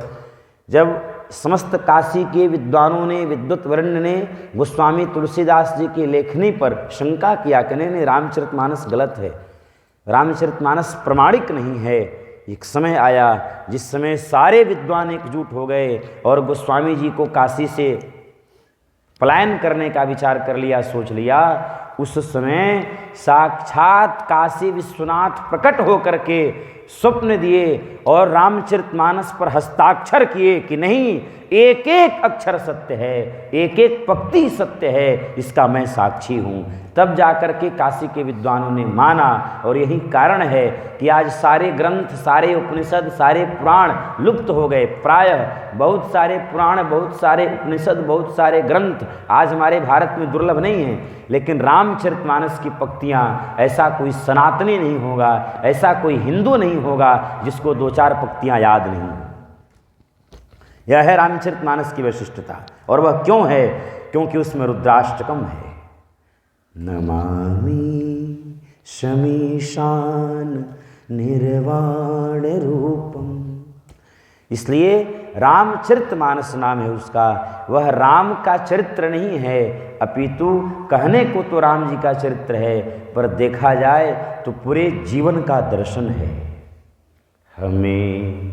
जब समस्त काशी के विद्वानों ने, विद्वत वर्ण ने गोस्वामी तुलसीदास जी के लेखनी पर शंका किया कि नहीं, रामचरितमानस गलत है, रामचरितमानस प्रमाणिक नहीं है, एक समय आया जिस समय सारे विद्वान एकजुट हो गए और गोस्वामी जी को काशी से पलायन करने का विचार कर लिया, सोच लिया। उस समय साक्षात काशी विश्वनाथ प्रकट होकर के स्वप्न दिए और रामचरितमानस पर हस्ताक्षर किए कि नहीं, एक एक अक्षर सत्य है, एक एक पंक्ति सत्य है, इसका मैं साक्षी हूँ। तब जाकर के काशी के विद्वानों ने माना और यही कारण है कि आज सारे ग्रंथ, सारे उपनिषद, सारे पुराण लुप्त हो गए। प्रायः बहुत सारे पुराण, बहुत सारे उपनिषद, बहुत सारे ग्रंथ आज हमारे भारत में दुर्लभ नहीं हैं, लेकिन रामचरितमानस की पंक्तियाँ ऐसा कोई सनातनी नहीं होगा, ऐसा कोई हिंदू नहीं होगा जिसको दो चार पंक्तियाँ याद नहीं। यह है रामचरितमानस की विशिष्टता। और वह क्यों है? क्योंकि उसमें रुद्राष्टकम है। नमामि शमीशान निर्वाण रूपम, इसलिए रामचरितमानस नाम है उसका। वह राम का चरित्र नहीं है, अपितु कहने को तो राम जी का चरित्र है, पर देखा जाए तो पूरे जीवन का दर्शन है। हमें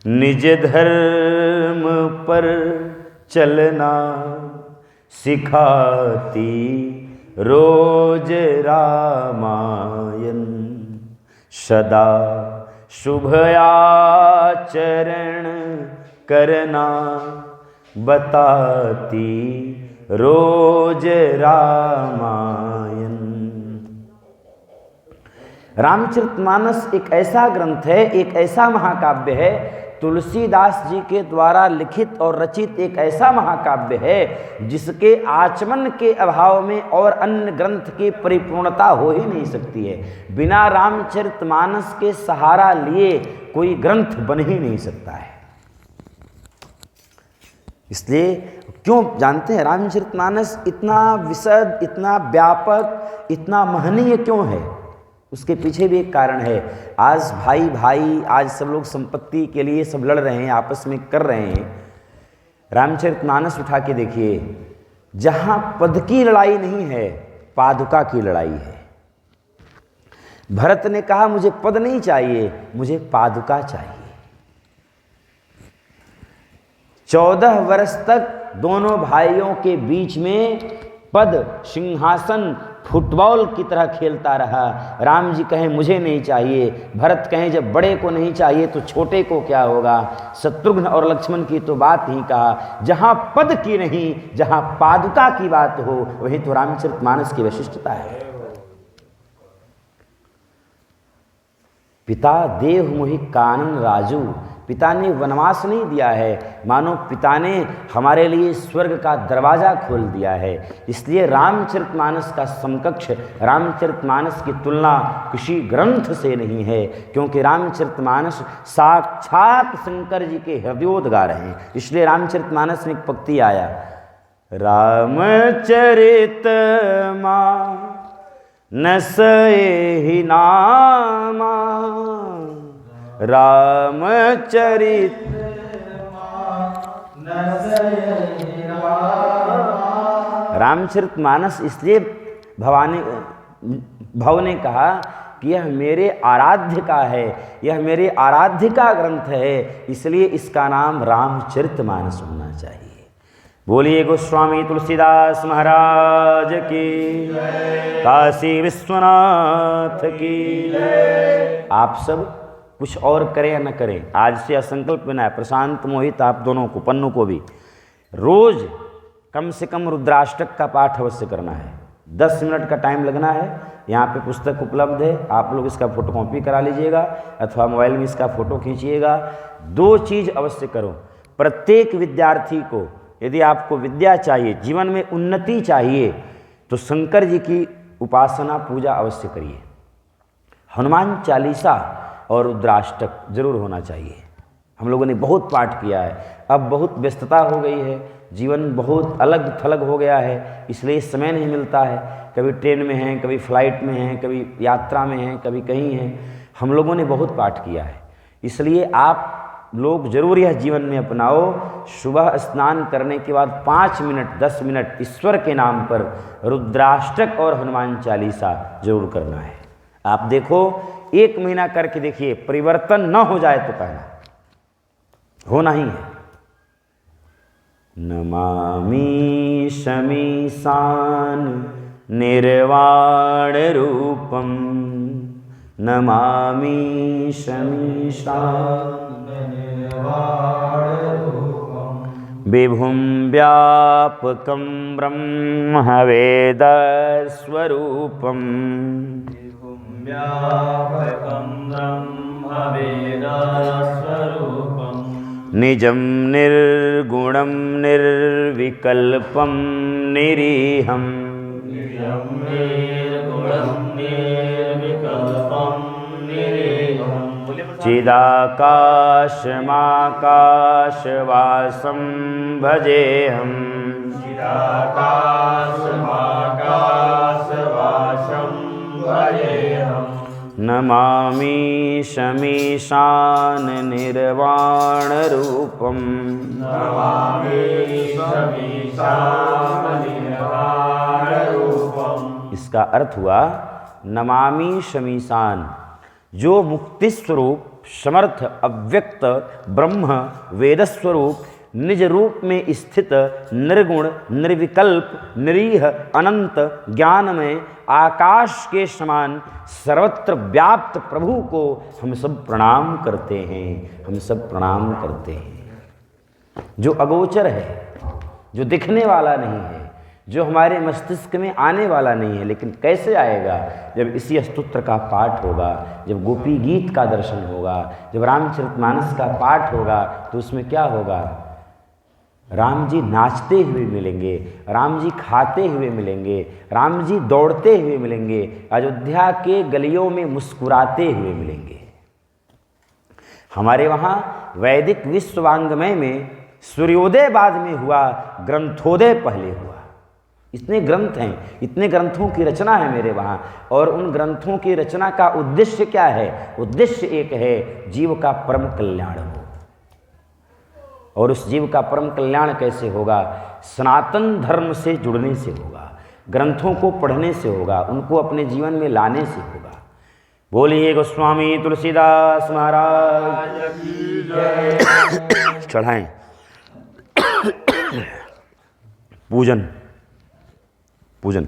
निज धर्म पर चलना सिखाती रोज रामायण, सदा शुभ आचरण करना बताती रोज रामायण। रामचरितमानस एक ऐसा ग्रंथ है, एक ऐसा महाकाव्य है, तुलसीदास जी के द्वारा लिखित और रचित एक ऐसा महाकाव्य है जिसके आचमन के अभाव में और अन्य ग्रंथ की परिपूर्णता हो ही नहीं सकती है। बिना रामचरितमानस के सहारा लिए कोई ग्रंथ बन ही नहीं सकता है। इसलिए क्यों जानते हैं रामचरितमानस इतना विशद, इतना व्यापक, इतना महनीय क्यों है? उसके पीछे भी एक कारण है। आज भाई भाई, आज सब लोग संपत्ति के लिए सब लड़ रहे हैं, आपस में कर रहे हैं। रामचरितमानस उठा के देखिए, जहाँ पद की लड़ाई नहीं है, पादुका की लड़ाई है। भरत ने कहा मुझे पद नहीं चाहिए, मुझे पादुका चाहिए। 14 वर्ष तक दोनों भाइयों के बीच में पद, सिंहासन फुटबॉल की तरह खेलता रहा। राम जी कहें मुझे नहीं चाहिए, भरत कहें जब बड़े को नहीं चाहिए तो छोटे को क्या होगा। शत्रुघ्न और लक्ष्मण की तो बात ही कहा। जहाँ पद की नहीं, जहाँ पादुका की बात हो, वही तो रामचरितमानस की विशिष्टता है। पिता देव मोहि कानन राजू, पिता ने वनवास नहीं दिया है, मानो पिता ने हमारे लिए स्वर्ग का दरवाज़ा खोल दिया है। इसलिए रामचरितमानस का समकक्ष, रामचरितमानस की तुलना किसी ग्रंथ से नहीं है, क्योंकि रामचरितमानस साक्षात शंकर जी के हृदयोद्गार हैं। इसलिए रामचरितमानस में एक पंक्ति आया, रामचरित नसहि नामा, रामचरित रामचरितमानस इसलिए भव ने कहा कि यह मेरे आराध्य का है, यह मेरे आराध्य का ग्रंथ है, इसलिए इसका नाम रामचरितमानस होना चाहिए। बोलिए गोस्वामी तुलसीदास महाराज की, काशी विश्वनाथ की। आप सब कुछ और करें या न करें, आज से असंकल्प बना है, प्रशांत मोहित आप दोनों को, पन्नू को भी, रोज कम से कम रुद्राष्टक का पाठ अवश्य करना है। 10 मिनट का टाइम लगना है। यहाँ पे पुस्तक उपलब्ध है, आप लोग इसका फोटोकॉपी करा लीजिएगा अथवा मोबाइल में इसका फ़ोटो खींचिएगा। 2 चीज़ अवश्य करो। प्रत्येक विद्यार्थी को यदि आपको विद्या चाहिए, जीवन में उन्नति चाहिए, तो शंकर जी की उपासना पूजा अवश्य करिए। हनुमान चालीसा और रुद्राष्टक जरूर होना चाहिए। हम लोगों ने बहुत पाठ किया है, अब बहुत व्यस्तता हो गई है, जीवन बहुत अलग थलग हो गया है, इसलिए समय नहीं मिलता है। कभी ट्रेन में हैं, कभी फ्लाइट में हैं, कभी यात्रा में हैं, कभी कहीं हैं। हम लोगों ने बहुत पाठ किया है, इसलिए आप लोग जरूर यह जीवन में अपनाओ। सुबह स्नान करने के बाद 5 मिनट 10 मिनट ईश्वर के नाम पर रुद्राष्टक और हनुमान चालीसा जरूर करना है। आप देखो 1 महीना करके देखिए, परिवर्तन न हो जाए तो पहला होना ही है। नमामि शमीशान निर्वाण रूपम, नमामि शमीशान निर्वाण रूपम, विभुं व्यापकं ब्रह्म वेदस्वरूपम्, व्यापकं ब्रह्म वेदस्वरूपम्, निजं निर्गुणं निर्विकल्पं निरीहम्, निजं निर्गुणं निर्विकल्पं निरीहम्, चिदाकाशमाकाशवासं भजेऽहम्, चिदाकाशमाकाशवासं भजेऽहम्, नमामि शमीशान निर्वाण रूपम, नमामि शमीशान निर्वाण रूपम। इसका अर्थ हुआ नमामि शमीशान, जो मुक्ति स्वरूप समर्थ अव्यक्त ब्रह्म वेदस्वरूप निज रूप में स्थित निर्गुण निर्विकल्प निरीह अनंत ज्ञानमय आकाश के समान सर्वत्र व्याप्त प्रभु को हम सब प्रणाम करते हैं, हम सब प्रणाम करते हैं। जो अगोचर है, जो दिखने वाला नहीं है, जो हमारे मस्तिष्क में आने वाला नहीं है, लेकिन कैसे आएगा? जब इसी स्तोत्र का पाठ होगा, जब गोपी गीत का दर्शन होगा, जब रामचरितमानस का पाठ होगा, तो उसमें क्या होगा? राम जी नाचते हुए मिलेंगे, राम जी खाते हुए मिलेंगे, राम जी दौड़ते हुए मिलेंगे, अयोध्या के गलियों में मुस्कुराते हुए मिलेंगे। हमारे वहाँ वैदिक विश्वांगमय में सूर्योदय बाद में हुआ, ग्रंथोदय पहले हुआ। इतने ग्रंथ हैं, इतने ग्रंथों की रचना है मेरे वहाँ, और उन ग्रंथों की रचना का उद्देश्य क्या है? उद्देश्य एक है, जीव का परम कल्याण हो। और उस जीव का परम कल्याण कैसे होगा? सनातन धर्म से जुड़ने से होगा, ग्रंथों को पढ़ने से होगा, उनको अपने जीवन में लाने से होगा। बोलिए गोस्वामी तुलसीदास महाराज की जय। चढ़ाएं पूजन पूजन।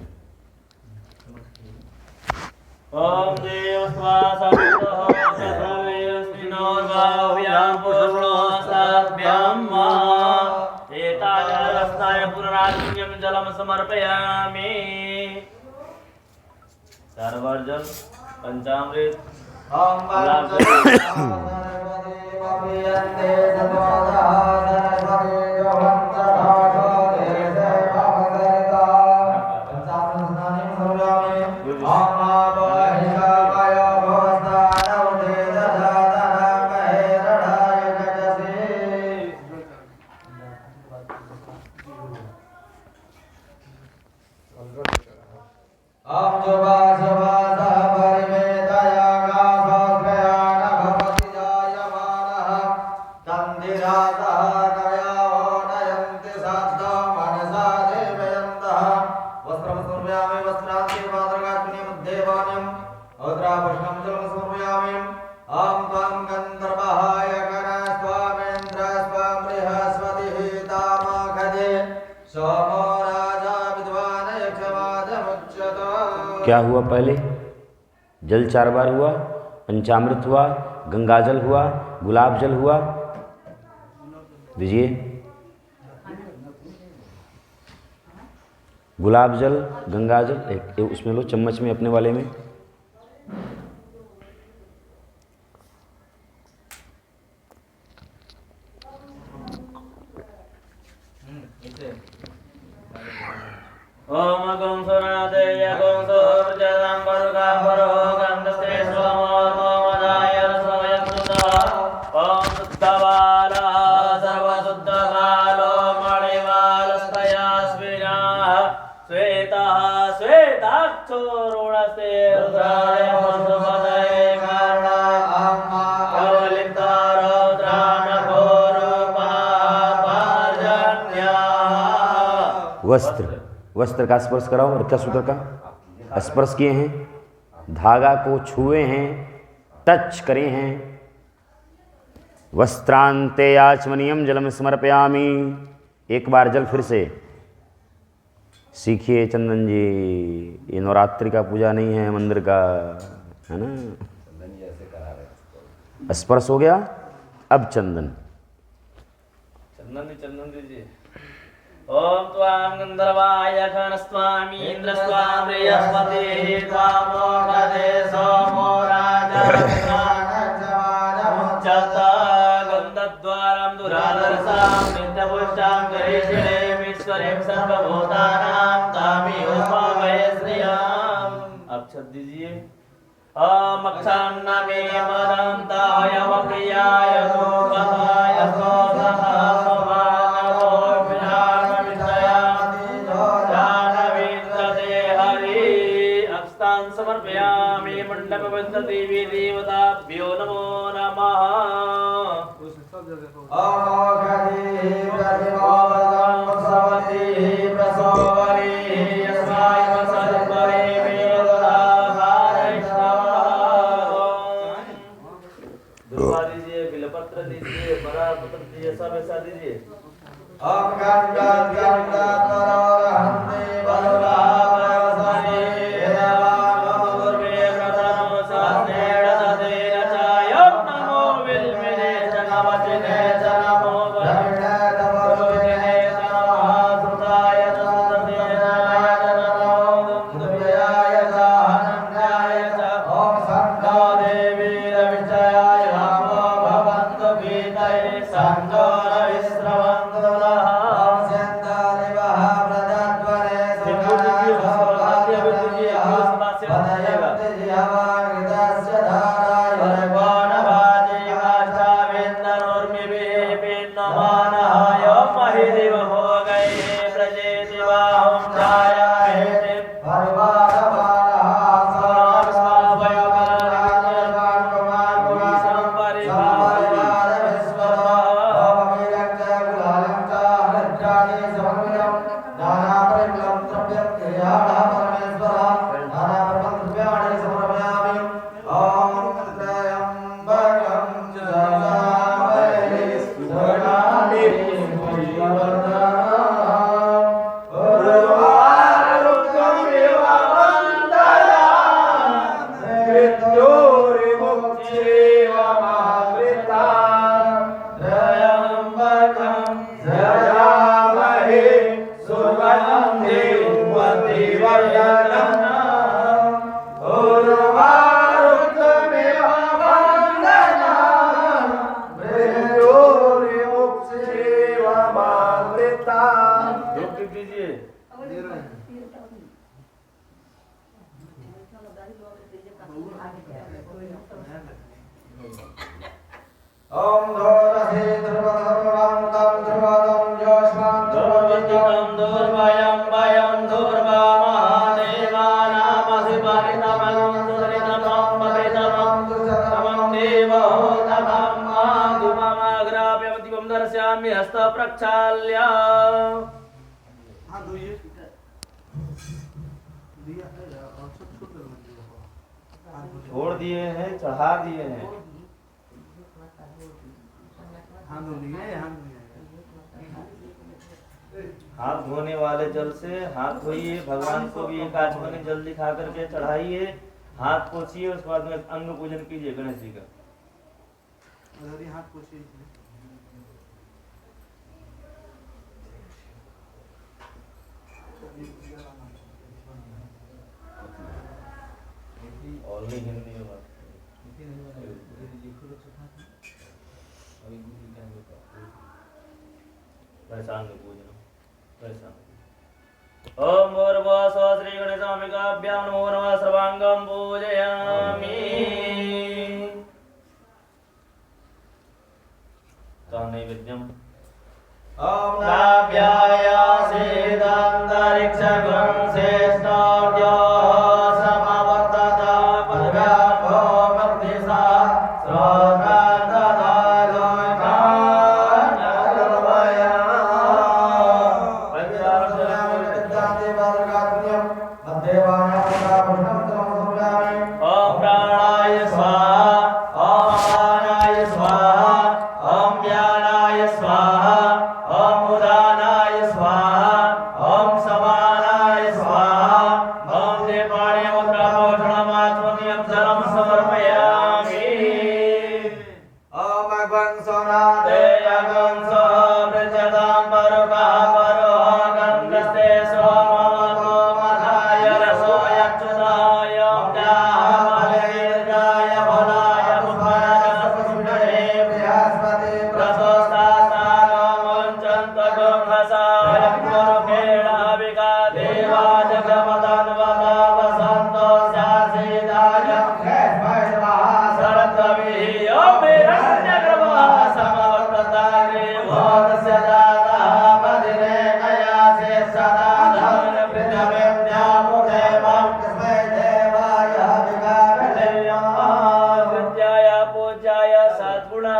ओम देव स्वासुतो सर्वेस्मिनो गाव्यां पुष्णो साभ्यां मा एताजलस्ताय पुनराज्ञं जलं समर्पयामि। सर्वर्जल पंचामृत ओम क्या हुआ? पहले जल 4 बार हुआ, पंचामृत हुआ, गंगाजल हुआ, गुलाब जल हुआ। दीजिए गुलाब जल, गंगाजल, एक उसमें लो, चम्मच में अपने वाले में। ओम गं सुनादेय गं सुरजलं बरुगा बरो गंधस्ते स्वमो मदाय रसोयसुता। ओम शुद्धबाला सर्वशुद्धबालो मणिबालस्तया स्विनाः श्वेतः श्वेताक्षोरुणस्ते रुद्राय मधुमदये वस्त्र, वस्त्र का स्पर्श कराओ। और क्या सूत्र का स्पर्श किए हैं? धागा को छुए हैं, टच करे हैं। वस्त्रांते आचमनीयम जलम समर्पयामि। एक बार जल फिर से सीखिए चंदन जी। ये नवरात्रि का पूजा नहीं है, मंदिर का है ना। स्पर्श हो गया, अब चंदन दीजिए। ओम त्वां गंधर्वाय खनस्वामीन्द्रस्वां बृहस्पतिः त्वामो गदे सोमो राजरत्नामुच्चता गन्धद्वारं दुरादर्शां नित्यपुष्टां करिष्ये ईश्वरीं सर्वभूतानां तामिहोपवये श्रियाम्। अब छत दीजिए। अमक्षान्नमे मदन्ताय वक्रियाय गोपताय सोदः समर्पयामि। मंडपवन्तदेवी देवताभ्यो नमो नमः। दुर्वा दीजिए, बिलपत्र दीजिए, बड़ा पत्र दीजिए, सब ऐसा दीजिए। छोड़ दिए हैं, चढ़ा दिए हैं। हाथ धोने वाले जल से हाथ धोइए। भगवान को भी एक आचमनी जल दिखा करके चढ़ाइए, हाथ पोछिए, उसके बाद में अंग पूजन कीजिए गणेश जी का। हाथ पोछिए। ओनली हिंदी में बात पहचान में पूजना पहचान। ओम भूर्भुवः स्वः श्री गणेशाम्बिकाभ्यां नमो नमः। सर्वांगं पूजयामि। नैवेद्यम् ओम नाभ्याय सेदान्तरिक्षगं श्रेष्ठोऽद्यो समवर्तता पदव्याभो मर्दिसा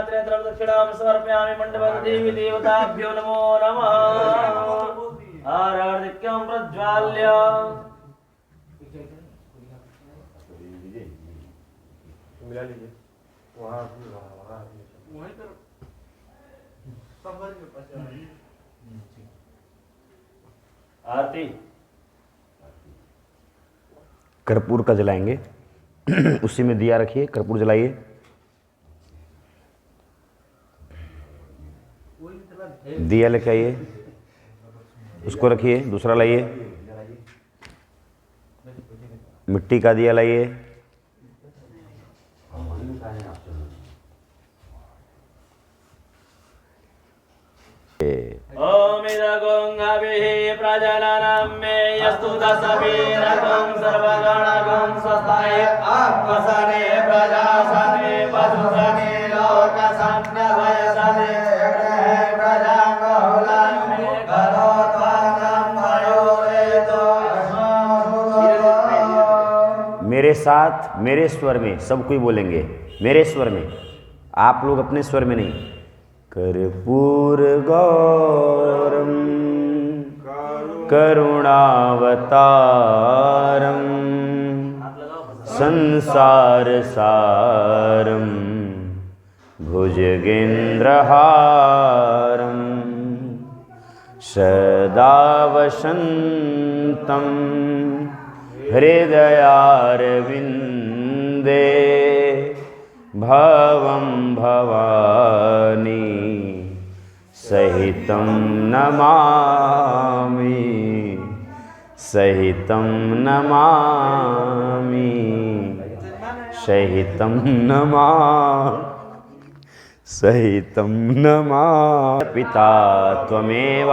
त्रेत्रं दक्षिणां समर्पयामि मंडपं देवी देवताभ्यो नमो नमः आराधिक्यं प्रज्वाल्य मिला लीजिए वहाँ आरती कर्पूर का जलाएंगे उसी में दिया रखिए, कर्पूर जलाइए। दिया लेके आइए, उसको रखिए। दूसरा लाइए, मिट्टी का दिया लाइए। ओम इदगं अभिः प्रजननं मे यस्तु दशवीरकं सर्वगणकं स्वस्ताय आत्मसने प्रजासने पशुसने लोकसन्नभयसने प्रजाङ्गहुलं मे करोत्वानं भयोरेतो। मेरे साथ मेरे स्वर में सब कोई बोलेंगे, मेरे स्वर में, आप लोग अपने स्वर में नहीं। कर्पूर गौरम करुणावतारम संसार सारम भुजगेन्द्रहारम सदा वसन्तं हृदयारविन्दे भवं भवानी सहितं नमामि, सहितं नमामि, सहितं सहितं नमामि। पिता त्वमेव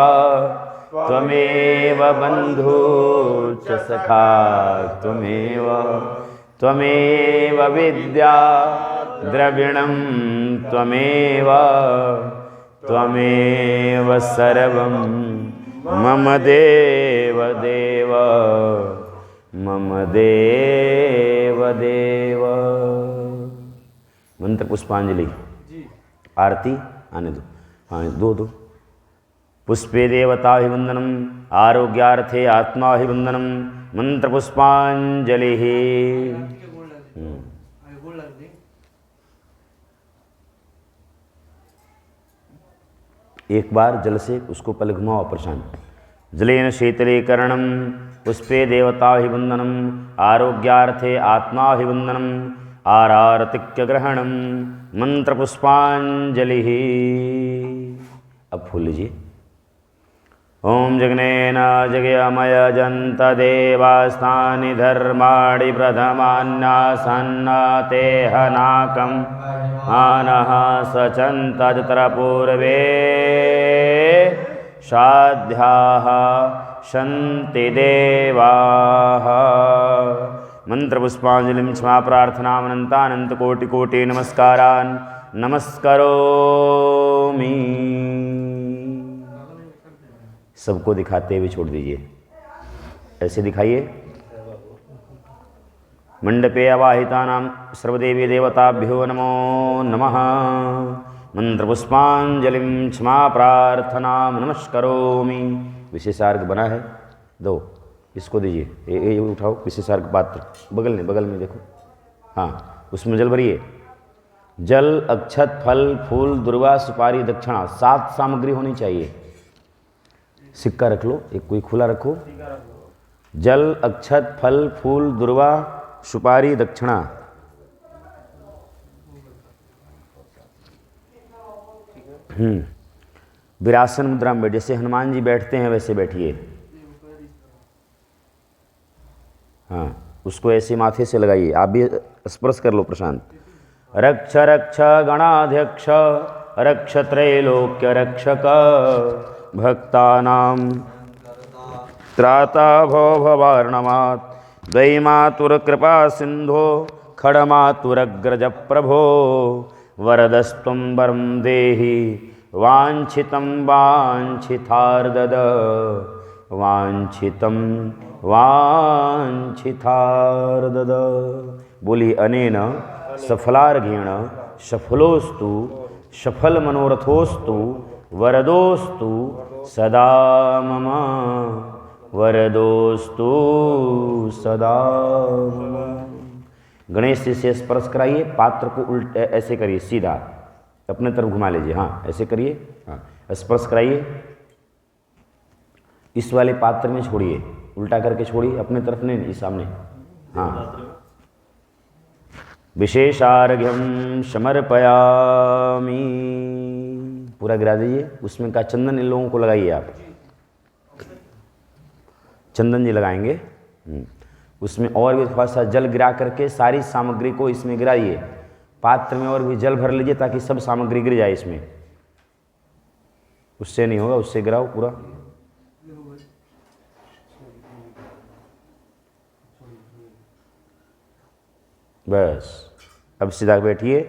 त्वमेव बन्धु च सखा त्वमेव त्वमेव विद्या द्रविणं त्वमेव त्वमेव सर्वं मम देव देव मम देव देव। मंत्र पुष्पांजलि आरती आने दो, हाँ दो। पुष्पे देवताभिवंदनम आरोग्यार्थे आत्माभिवंदनम मंत्र पुष्पांजलि। एक बार जल से उसको पलक घुमाओ प्रशांत। जलेन शीतलीकरणम पुष्पे देवताभिवंदनम आरोग्यार्थे आत्माभिवंदनम आरारतिक्य ग्रहणम मंत्र पुष्पांजलि। अब फूल लीजिए। ओम जगनेन जगयमय जंत देवास्तानि धर्माणि प्रथमान्यासन्नतेहनाकं मानः सचन्त जत्रपूर्वे साध्याः सन्ति देवाः। मंत्रपुष्पांजलिं क्षमा प्रार्थनामनन्तानंत कोटि कोटि नमस्कारान् नमस्करोमि। सबको दिखाते हुए छोड़ दीजिए, ऐसे दिखाइए। मंडपे अवाहितानां सर्वदेवी देवताभ्यो नमो नमः। मंत्रपुष्पांजलिं क्षमा प्रार्थनां नमस्करोमि। विशेषार्घ बना है, दो इसको दीजिए। ये उठाओ विशेषार्घ पात्र, बगल में देखो, हाँ उसमें जल भरिए। जल, अक्षत, फल, फूल, दुर्वा, सुपारी, दक्षिणा, 7 सामग्री होनी चाहिए। सिक्का रख लो, एक कोई खुला रखो। जल, अक्षत, फल, फूल, दुर्वा, सुपारी, दक्षिणा। विरासन मुद्रा में बैठ, जैसे हनुमान जी बैठते हैं वैसे बैठिए। हाँ उसको ऐसे माथे से लगाइए। आप भी स्पर्श कर लो प्रशांत। रक्ष रक्ष गणाध्यक्ष रक्ष त्रैलोक्य रक्षक भक्तानां त्राता भो भवार्णमात् द्वैमातुरकृपा सिंधो खडमातुरग्रज प्रभो वरदस्त्वं वरं देहि वाञ्छितं वाञ्छितार्दद वाञ्छितं वाञ्छितार्दद। बोली अनेन सफलार्घ्येण सफलोस्तु सफल मनोरथोस्तु वरदोस्तु सदा मम वरदोस्तु सदा मम। गणेश जी से स्पर्श कराइए, पात्र को उल्टे ऐसे करिए, सीधा अपने तरफ घुमा लीजिए, हाँ ऐसे करिए, हाँ स्पर्श कराइए, इस वाले पात्र में छोड़िए, उल्टा करके छोड़िए, अपने तरफ नहीं, इस सामने, हाँ। विशेषार्घ्यम समर्पयामि, पूरा गिरा दीजिए, उसमें का चंदन इन लोगों को लगाइए, आप चंदन जी लगाएंगे, उसमें और भी थोड़ा सा जल गिरा करके सारी सामग्री को इसमें गिराइए, पात्र में और भी जल भर लीजिए ताकि सब सामग्री गिर जाए इसमें, उससे नहीं होगा, उससे गिराओ पूरा। बस अब सीधा बैठिए,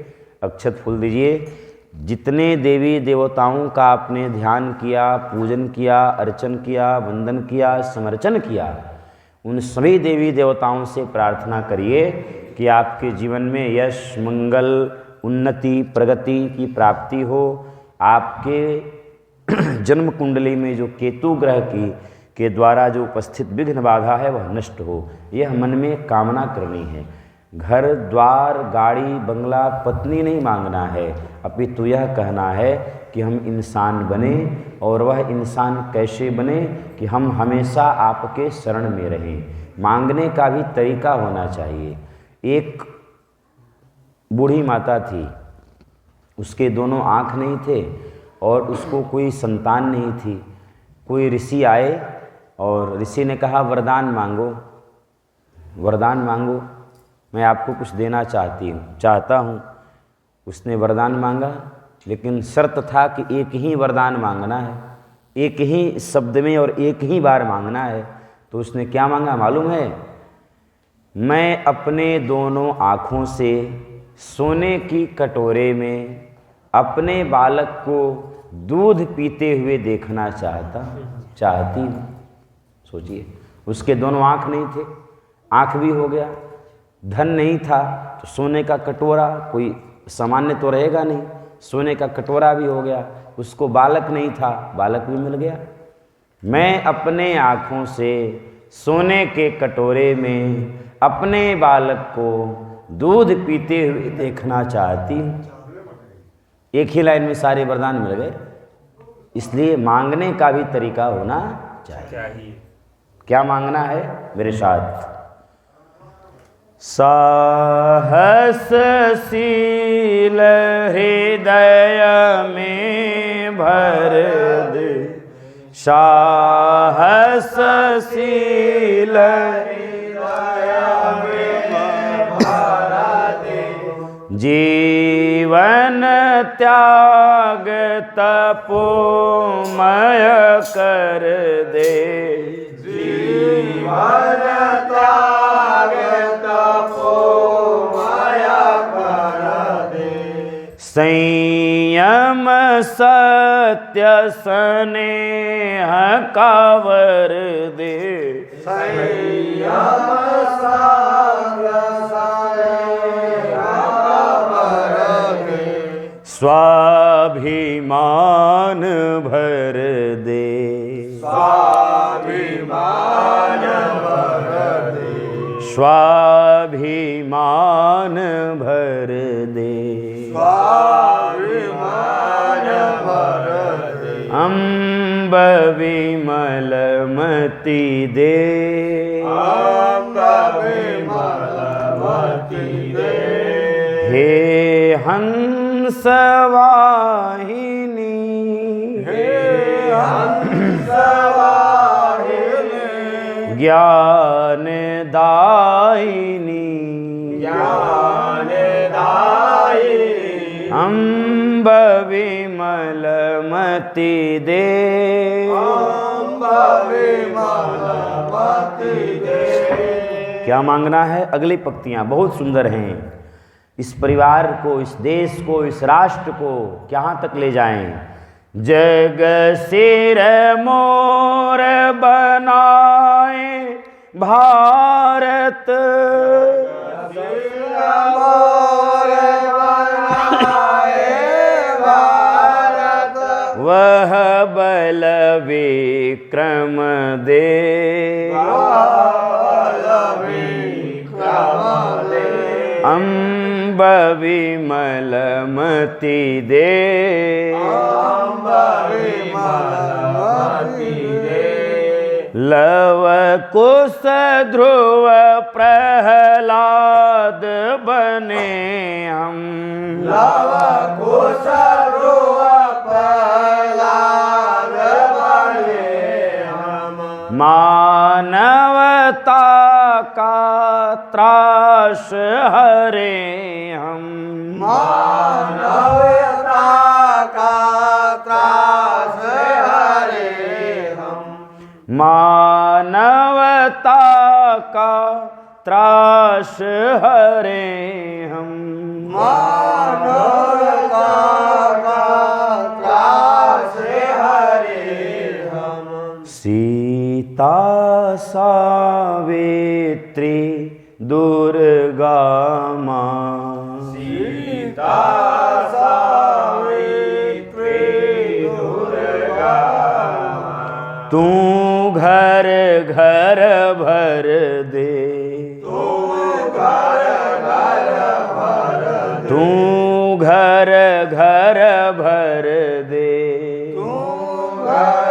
अक्षत फूल दीजिए। जितने देवी देवताओं का आपने ध्यान किया, पूजन किया, अर्चन किया, वंदन किया, समर्चन किया, उन सभी देवी देवताओं से प्रार्थना करिए कि आपके जीवन में यश, मंगल, उन्नति, प्रगति की प्राप्ति हो। आपके जन्म कुंडली में जो केतु ग्रह के द्वारा जो उपस्थित विघ्न बाधा है वह नष्ट हो, यह मन में कामना करनी है। घर द्वार, गाड़ी, बंगला, पत्नी नहीं मांगना है, अपितु यह कहना है कि हम इंसान बने, और वह इंसान कैसे बने कि हम हमेशा आपके शरण में रहें। मांगने का भी तरीका होना चाहिए। एक बूढ़ी माता थी, उसके दोनों आँख नहीं थे और उसको कोई संतान नहीं थी। कोई ऋषि आए और ऋषि ने कहा वरदान मांगो, वरदान मांगो, मैं आपको कुछ देना चाहता हूँ। उसने वरदान मांगा, लेकिन शर्त था कि एक ही वरदान मांगना है, एक ही शब्द में और एक ही बार मांगना है। तो उसने क्या मांगा मालूम है? मैं अपने दोनों आँखों से सोने की कटोरे में अपने बालक को दूध पीते हुए देखना चाहती हूँ। सोचिए, उसके दोनों आँख नहीं थे, आँख भी हो गया, धन नहीं था तो सोने का कटोरा, कोई सामान्य तो रहेगा नहीं, सोने का कटोरा भी हो गया, उसको बालक नहीं था, बालक भी मिल गया। मैं अपने आँखों से सोने के कटोरे में अपने बालक को दूध पीते हुए देखना चाहती हूँ। एक ही लाइन में सारे वरदान मिल गए। इसलिए मांगने का भी तरीका होना चाहिए। क्या मांगना है मेरे साथ? सहसशील हृदय में भर दे, सहसशील हृदय में भर दे, जीवन त्याग तपोमय कर दे, जीवन त्याग तपोमय कर दे, संयम सत्य स्नेह का वर दे, संयम सत्य स्नेह का वर दे, स्वाभिमान भर दे, स्वाभिमान भर दे, स्वाभिमान भर दे, स्वाभिमान भर दे, अम्ब विमल मति दे, अम्ब विमल मति दे, हे हंस वाहिनी, हे हंस वाहिनी, ज्ञान दायिनी, ज्ञान दायिनी, अम्ब विमल मति दे, अम्ब विमल मति दे। क्या मांगना है? अगली पंक्तियां बहुत सुंदर हैं। इस परिवार को, इस देश को, इस राष्ट्र को कहाँ तक ले जाएं? जग सिर मोर बनाए भारत, सिर मोर बनाए भारत, विक्रम दे, अम्ब विमलमति दे, लव कुश ध्रुव प्रहलाद बने हम, लव कुश ध्रुव प्रहलाद बने हम। मानवता का त्रास हरे हम, मानवता का त्रास हरे हम। मानवता का त्रास हरे हम, मानवता का त्रास हरे हम। सीता सावित्री दुर्गा माँ, सीता सावित्री दुर्गा तू घर घर भर दे, तू घर घर भर दे, तू घर घर भर दे, तू घर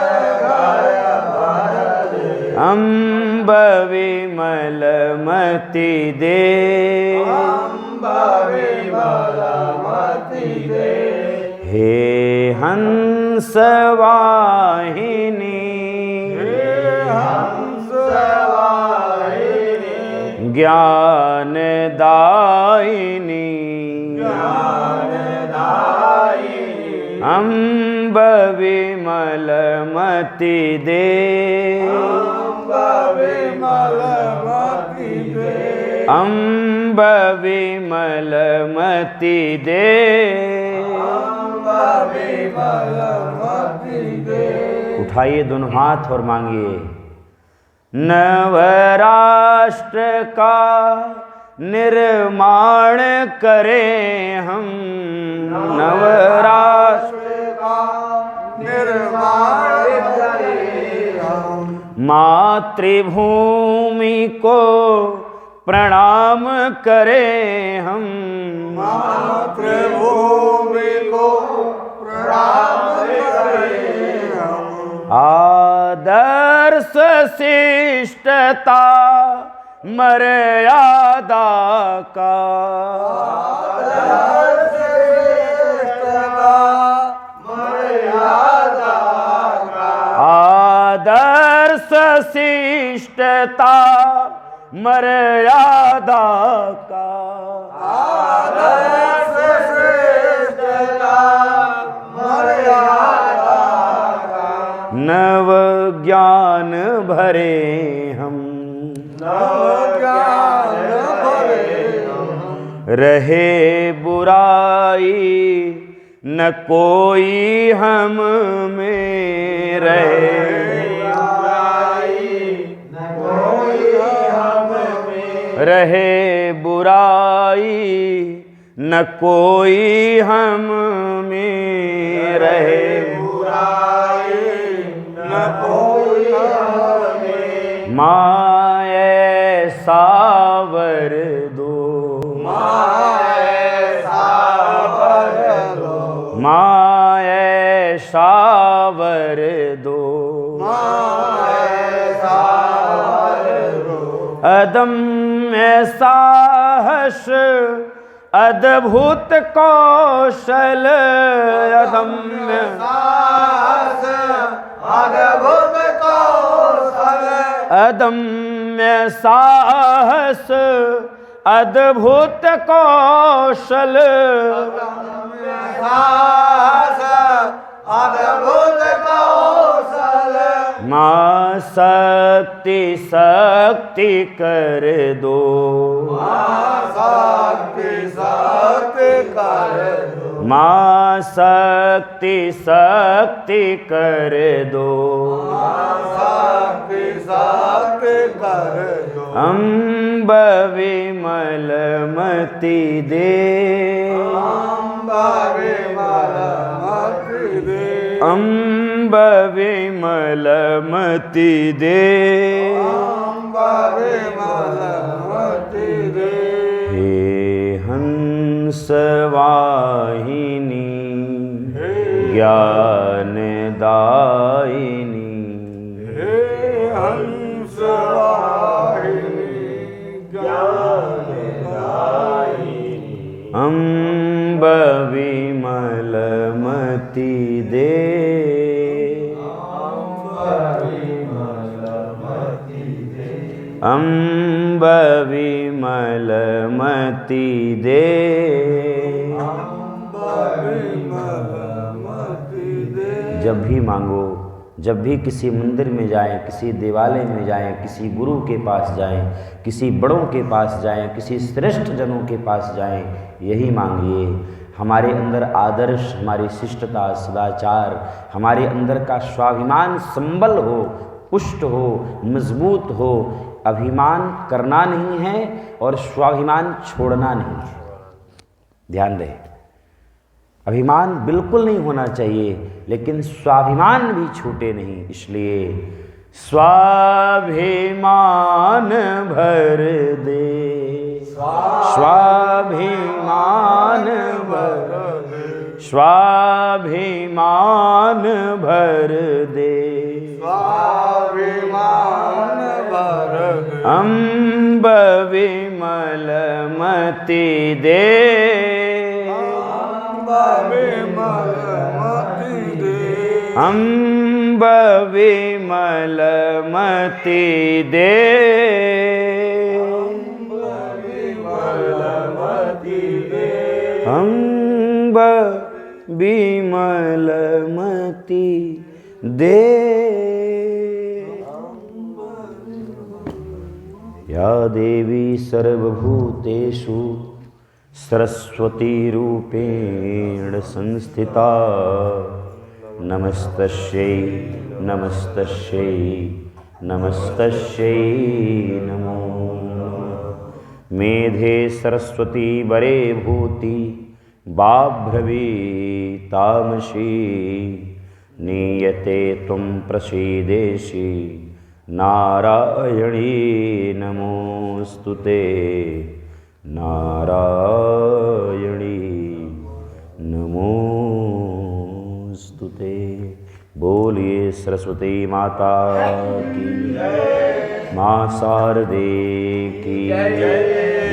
घर भर दे। अम्ब विमलमति दे, अम्ब विमलमति दे। हे हंस वाहिनी, ज्ञान दायिनी, अम्ब विमलमति दे, अम्ब विमलमति दे। अम्ब विमलमति दे, अम्ब विमलमति दे। उठाइए दोनों हाथ और मांगिए। नवराष्ट्र का निर्माण करें हम, नवराष्ट्र का निर्माण करें हम। मातृभूमि को प्रणाम करें हम, मातृभूमि को प्रणाम करें हम। आदर्श शिष्टता मर्यादा का, आदर्श श्रेष्ठता मर्यादा का। आदर्श शिष्टता मर्यादा का, आदर्श श्रेष्ठता मर्यादा का। नव ज्ञान भरे हम, नव ज्ञान भरे हम। रहे बुराई न कोई हम में रहे, रहे बुराई न कोई हम में रहे, बुराई न कोई हमें। माए सावर दो, माए सावर दो, माए सावर दो, माए सावर दो। अदम्य साहस अद्भुत कौशल, अदम्य साहस अद्भुत कौशल। अदम्य साहस अद्भुत कौशल, साहस अद्भुत कौशल। माँ शक्ति शक्ति कर दो, शक्ति शक्ति कर दो। माँ शक्ति शक्ति कर दो, शक्ति शक्ति कर दो। अम्ब विमलमति दे, अम्ब विमलमति दे। अम्ब विमलमति दे, अम्ब विमलमति दे। हे हंस वाहिनी ज्ञानदायिनी, हे हंस वाहिनी ज्ञानदायिनी। अम्ब विमलमति दे, अम्ब विमलमति दे। जब भी मांगो, जब भी किसी मंदिर में जाएं, किसी देवालय में जाएं, किसी गुरु के पास जाएं, किसी बड़ों के पास जाएं, किसी श्रेष्ठ जनों के पास जाएं, यही मांगिए हमारे अंदर आदर्श, हमारी शिष्टता, सदाचार, हमारे अंदर का स्वाभिमान संबल हो, पुष्ट हो, मजबूत हो। अभिमान करना नहीं है और स्वाभिमान छोड़ना नहीं है। ध्यान दें, अभिमान बिल्कुल नहीं होना चाहिए, लेकिन स्वाभिमान भी छूटे नहीं। इसलिए स्वाभिमान भर दे, स्वाभिमान भर दे, स्वाभिमान भर दे, स्वाभिमान भर दे। अम्ब विमलमति दे, अम्ब विमलमति दे। अम्ब विमलमति दे, अम्ब विमलमति दे। या देवी सर्वभूतेषु सरस्वती रूपेण संस्थिता, नमस्तस्यै नमस्तस्यै नमस्तस्यै नमो नमः। मेधे सरस्वती वरे भूति बाभ्रवी तामसी, नीयते त्वं प्रसीदेषि नारायणी नमोस्तुते, नारायणी नमोस्तुते। बोलिए सरस्वती माता की, माँ शारदे की,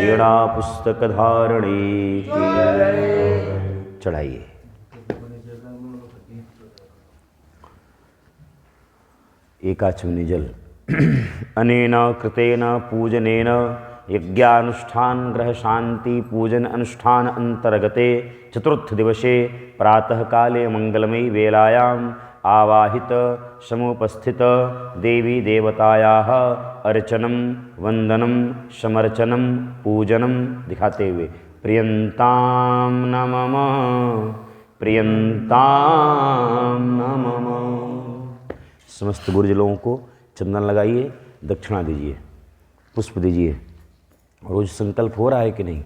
वीणा पुस्तक धारणी की। चढ़ाइए। एकाचमनी जल। अनेन कृतेन पूजनेन यज्ञानुष्ठान ग्रह शांति पूजन अनुष्ठान अंतर्गते चतुर्थ दिवसे प्रातः काले मंगलमयी वेलायाम आवाहित समुपस्थित देवी देवतायाः अर्चनम वंदनम समर्चनम पूजनम दिखाते हुए प्रियंताम नमः, प्रियंताम नमः। समस्त गुरुजनों को चंदन लगाइए, दक्षिणा दीजिए, पुष्प दीजिए। रोज संकल्प हो रहा है कि नहीं?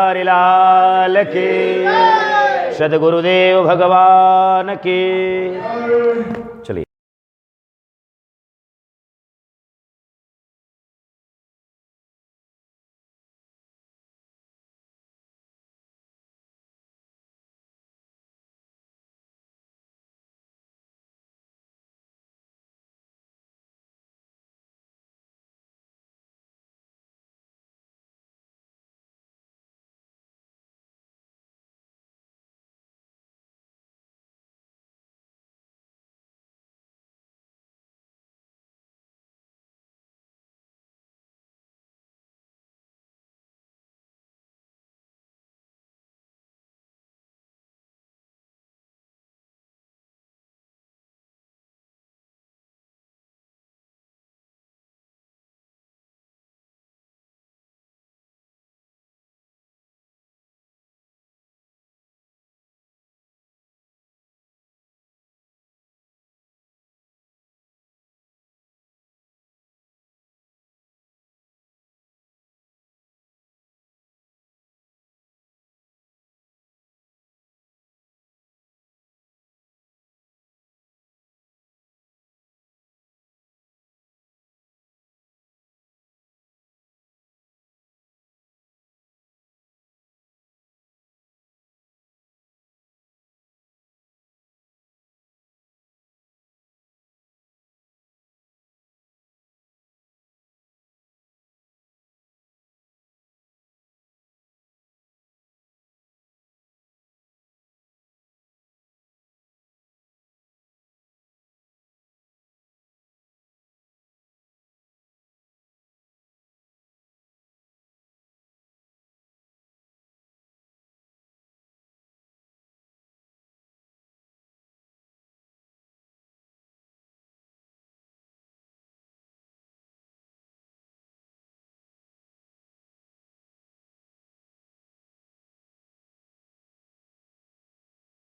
हरि लाल के, सद्गुरुदेव भगवान के।